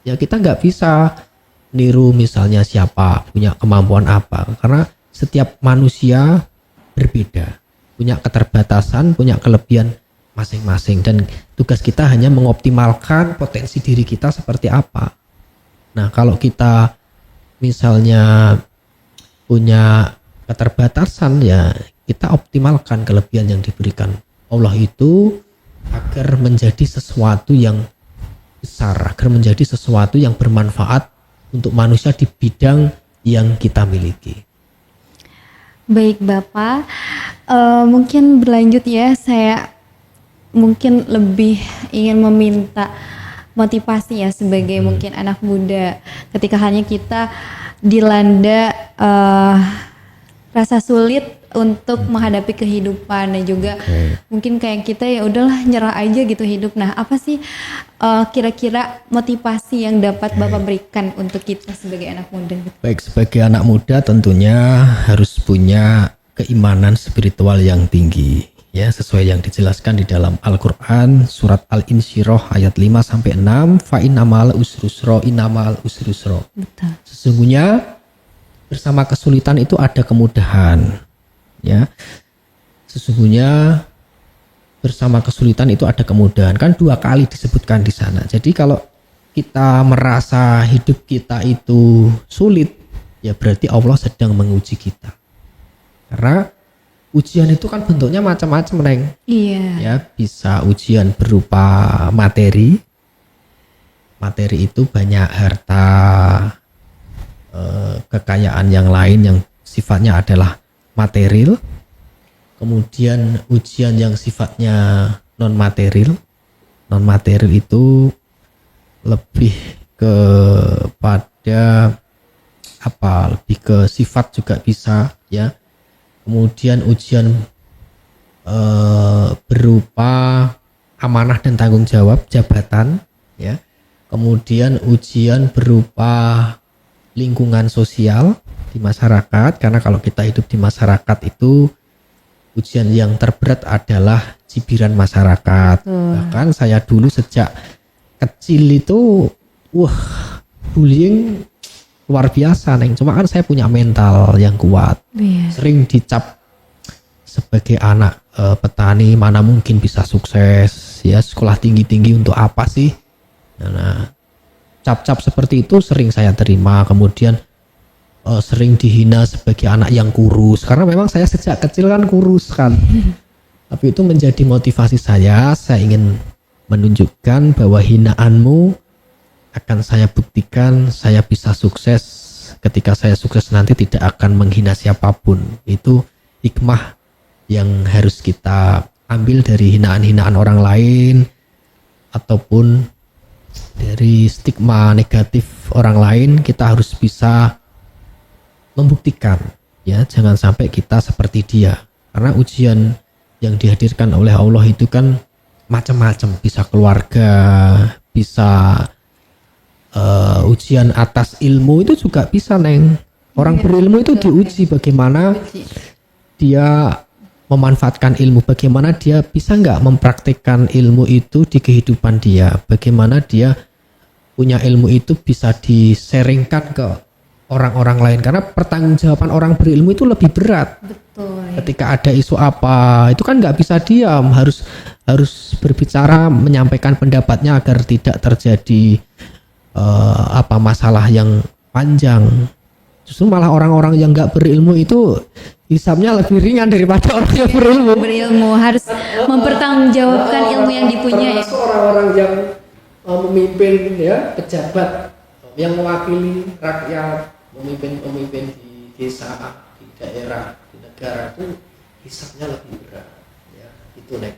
Ya kita nggak bisa niru misalnya siapa punya kemampuan apa, karena setiap manusia berbeda, punya keterbatasan, punya kelebihan masing-masing, dan tugas kita hanya mengoptimalkan potensi diri kita seperti apa. Nah, kalau kita misalnya punya keterbatasan, ya kita optimalkan kelebihan yang diberikan Allah itu agar menjadi sesuatu yang besar, agar menjadi sesuatu yang bermanfaat untuk manusia di bidang yang kita miliki. Baik Bapak, mungkin berlanjut ya, saya mungkin lebih ingin meminta motivasi ya sebagai mungkin anak muda ketika hanya kita dilanda rasa sulit untuk menghadapi kehidupan, dan juga mungkin kayak kita ya udahlah nyerah aja gitu hidup. Nah, apa sih kira-kira motivasi yang dapat Bapak berikan untuk kita sebagai anak muda? Baik, sebagai anak muda tentunya harus punya keimanan spiritual yang tinggi, ya, sesuai yang dijelaskan di dalam Al-Qur'an surat Al-Insyirah ayat 5 sampai 6, fa innamal usri yusra, innamal usri yusra. Betul. Sesungguhnya bersama kesulitan itu ada kemudahan. Ya, sesungguhnya bersama kesulitan itu ada kemudahan, kan 2 kali disebutkan di sana. Jadi kalau kita merasa hidup kita itu sulit, ya berarti Allah sedang menguji kita. Karena ujian itu kan bentuknya macam-macam, Neng. Iya. Ya, bisa ujian berupa materi. Materi itu banyak harta, kekayaan yang lain yang sifatnya adalah material. Kemudian ujian yang sifatnya non material. Non material itu lebih kepada apa? Lebih ke sifat juga bisa, ya. Kemudian ujian berupa amanah dan tanggung jawab jabatan, ya. Kemudian ujian berupa lingkungan sosial di masyarakat, karena kalau kita hidup di masyarakat itu ujian yang terberat adalah cibiran masyarakat. Bahkan saya dulu sejak kecil itu bullying luar biasa, Neng. Cuma kan saya punya mental yang kuat. Sering dicap sebagai anak petani mana mungkin bisa sukses, ya, sekolah tinggi-tinggi untuk apa sih. Nah, cap-cap seperti itu sering saya terima. Kemudian sering dihina sebagai anak yang kurus, karena memang saya sejak kecil kan kurus kan. Tapi itu menjadi motivasi saya ingin menunjukkan bahwa hinaanmu akan saya buktikan saya bisa sukses. Ketika saya sukses nanti tidak akan menghina siapapun. Itu hikmah yang harus kita ambil dari hinaan-hinaan orang lain ataupun dari stigma negatif orang lain. Kita harus bisa membuktikan, ya, jangan sampai kita seperti dia, karena ujian yang dihadirkan oleh Allah itu kan macam-macam, bisa keluarga, bisa ujian atas ilmu itu juga bisa, Neng. Orang berilmu itu diuji bagaimana dia memanfaatkan ilmu, bagaimana dia bisa nggak mempraktikkan ilmu itu di kehidupan dia, bagaimana dia punya ilmu itu bisa di-sharingkan ke orang-orang lain, karena pertanggungjawaban orang berilmu itu lebih berat. Betul. Ketika ada isu apa, itu kan nggak bisa diam, harus berbicara, menyampaikan pendapatnya agar tidak terjadi masalah yang panjang. Justru malah orang-orang yang nggak berilmu itu hisabnya lebih ringan daripada orang yang berilmu. Berilmu harus mempertanggungjawabkan ilmu yang dipunyai. Orang-orang yang memimpin, ya, pejabat yang mewakili rakyat, pemimpin di desa, di daerah, di negara itu hisapnya lebih berat, ya itu Nek.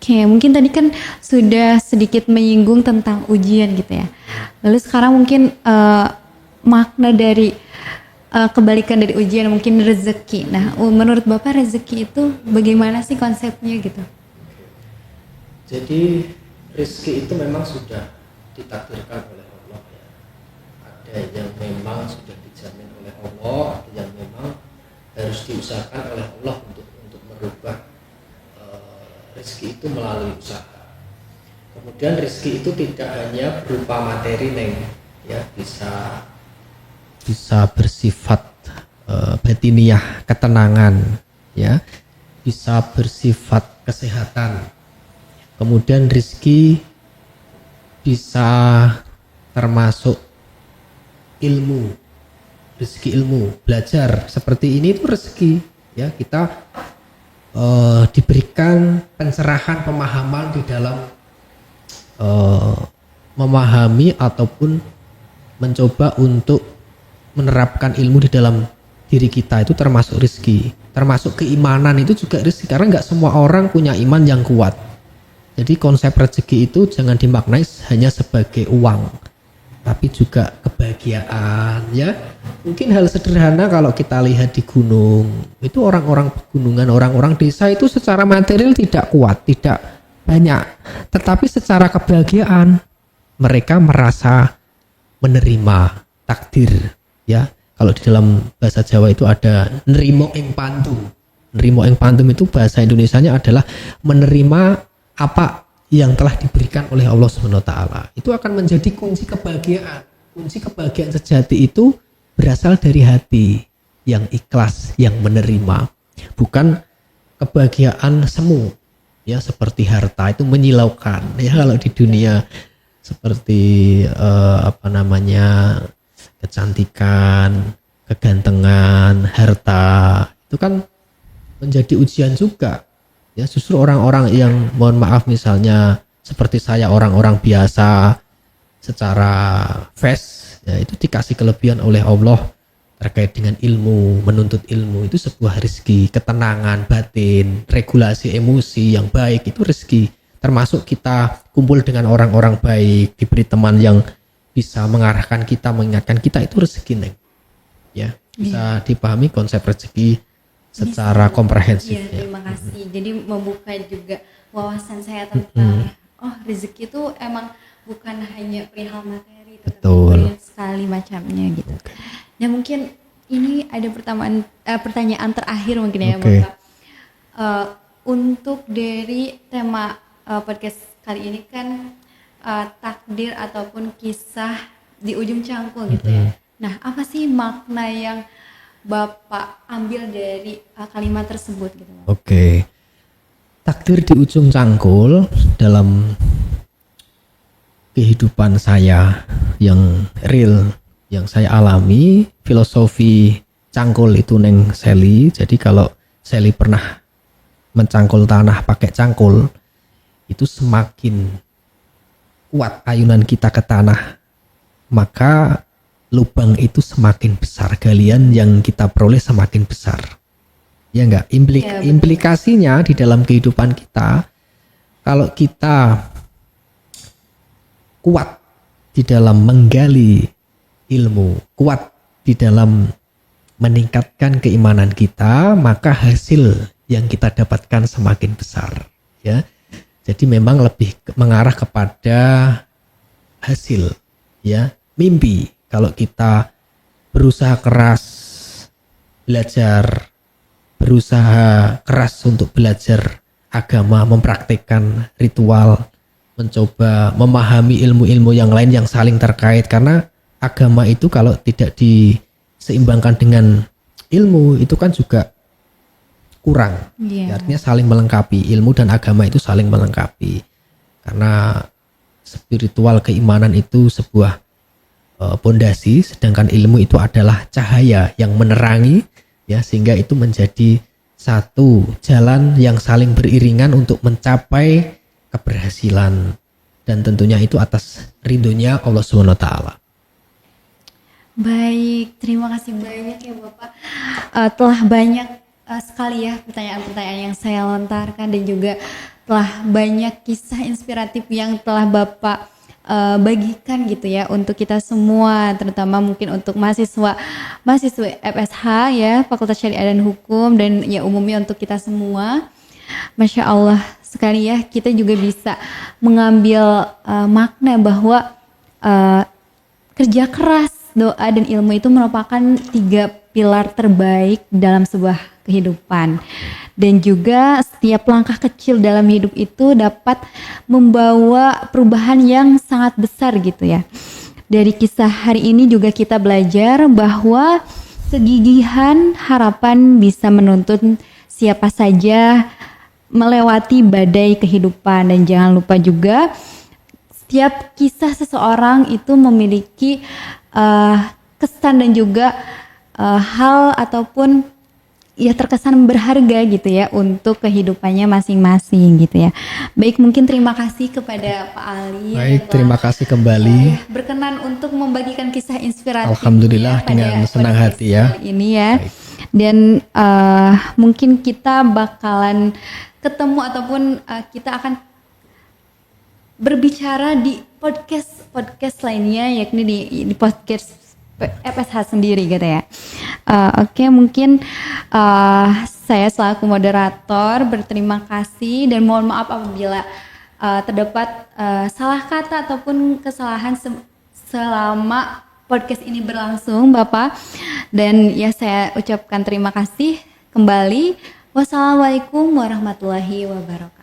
Oke, mungkin tadi kan sudah sedikit menyinggung tentang ujian gitu ya. Lalu sekarang mungkin makna dari kebalikan dari ujian mungkin rezeki. Nah, menurut Bapak rezeki itu bagaimana sih konsepnya gitu? Jadi rezeki itu memang sudah ditakdirkan oleh Allah ya. Ada yang memang sudah dijamin oleh Allah, ada yang memang harus diusahakan oleh Allah untuk merubah rezeki itu melalui usaha. Kemudian rezeki itu tidak hanya berupa materi Neng, ya bisa bersifat batiniah, ketenangan, ya bisa bersifat kesehatan. Kemudian rezeki bisa termasuk ilmu, rezeki ilmu, belajar seperti ini itu rezeki, ya kita diberikan pencerahan pemahaman di dalam memahami ataupun mencoba untuk menerapkan ilmu di dalam diri kita, itu termasuk rezeki. Termasuk keimanan itu juga rezeki, karena nggak semua orang punya iman yang kuat. Jadi konsep rezeki itu jangan dimaknai hanya sebagai uang, tapi juga kebahagiaan, ya. Mungkin hal sederhana kalau kita lihat di gunung, itu orang-orang pegunungan, orang-orang desa itu secara material tidak kuat, tidak banyak, tetapi secara kebahagiaan mereka merasa menerima takdir, ya. Kalau di dalam bahasa Jawa itu ada nerimo ing pantum. Nerimo ing pantum itu bahasa Indonesianya adalah menerima apa yang telah diberikan oleh Allah SWT. Itu akan menjadi kunci kebahagiaan. Kunci kebahagiaan sejati itu berasal dari hati yang ikhlas, yang menerima, bukan kebahagiaan semu, ya, seperti harta itu menyilaukan, ya. Kalau di dunia seperti kecantikan, kegantengan, harta itu kan menjadi ujian juga, ya. Justru orang-orang yang mohon maaf misalnya seperti saya, orang-orang biasa secara face, ya, itu dikasih kelebihan oleh Allah terkait dengan ilmu, menuntut ilmu, itu sebuah rezeki, ketenangan batin, regulasi emosi yang baik, itu rezeki. Termasuk kita kumpul dengan orang-orang baik, diberi teman yang bisa mengarahkan kita, mengingatkan kita, itu rezeki, Neng. Ya, bisa dipahami konsep rezeki secara komprehensif. Ya, terima kasih. Jadi membuka juga wawasan saya tentang rezeki itu emang bukan hanya perihal materi, tetapi banyak sekali macamnya gitu. Nah, mungkin ini ada pertanyaan terakhir mungkin ya, Bapak. Untuk dari tema podcast kali ini kan takdir ataupun kisah di ujung cangkul gitu ya. Nah, apa sih makna yang Bapak ambil dari kalimat tersebut gitu? Oke. Takdir di ujung cangkul dalam kehidupan saya yang real, yang saya alami, filosofi cangkul itu Neng Seli. Jadi kalau Seli pernah mencangkul tanah pakai cangkul, itu semakin kuat ayunan kita ke tanah, maka lubang itu semakin besar, galian yang kita peroleh semakin besar. Ya enggak? Implikasinya di dalam kehidupan kita, kalau kita kuat di dalam menggali ilmu, kuat di dalam meningkatkan keimanan kita, maka hasil yang kita dapatkan semakin besar, ya. Jadi memang lebih mengarah kepada hasil, ya, mimpi. Kalau kita berusaha keras belajar, berusaha keras untuk belajar agama, mempraktikkan ritual, mencoba memahami ilmu-ilmu yang lain yang saling terkait, karena agama itu kalau tidak diseimbangkan dengan ilmu itu kan juga kurang. Artinya saling melengkapi, ilmu dan agama itu saling melengkapi, karena spiritual keimanan itu sebuah pondasi, sedangkan ilmu itu adalah cahaya yang menerangi, ya, sehingga itu menjadi satu jalan yang saling beriringan untuk mencapai keberhasilan, dan tentunya itu atas ridhonya Allah SWT. Baik, terima kasih banyak ya Bapak. Telah banyak sekali ya pertanyaan-pertanyaan yang saya lontarkan dan juga telah banyak kisah inspiratif yang telah Bapak bagikan gitu ya untuk kita semua, terutama mungkin untuk mahasiswa FSH ya, Fakultas Syariah dan Hukum, dan ya umumnya untuk kita semua. Masya Allah sekali ya, kita juga bisa mengambil makna bahwa kerja keras, doa, dan ilmu itu merupakan 3 pilar terbaik dalam sebuah kehidupan. Dan juga setiap langkah kecil dalam hidup itu dapat membawa perubahan yang sangat besar gitu ya. Dari kisah hari ini juga kita belajar bahwa kegigihan harapan bisa menuntun siapa saja melewati badai kehidupan. Dan jangan lupa juga setiap kisah seseorang itu memiliki kesan dan juga hal ataupun ya terkesan berharga gitu ya untuk kehidupannya masing-masing gitu ya. Baik, mungkin terima kasih kepada Pak Ali. Baik, terima kasih kembali. Berkenan untuk membagikan kisah inspiratif. Alhamdulillah dengan senang hati ya. Ini ya. Baik. Dan mungkin kita bakalan ketemu ataupun kita akan berbicara di podcast lainnya, yakni di podcast FSH sendiri gitu ya. Oke, mungkin saya selaku moderator berterima kasih dan mohon maaf apabila terdapat salah kata ataupun kesalahan selama podcast ini berlangsung, Bapak. Dan ya saya ucapkan terima kasih kembali. Wassalamualaikum warahmatullahi wabarakatuh.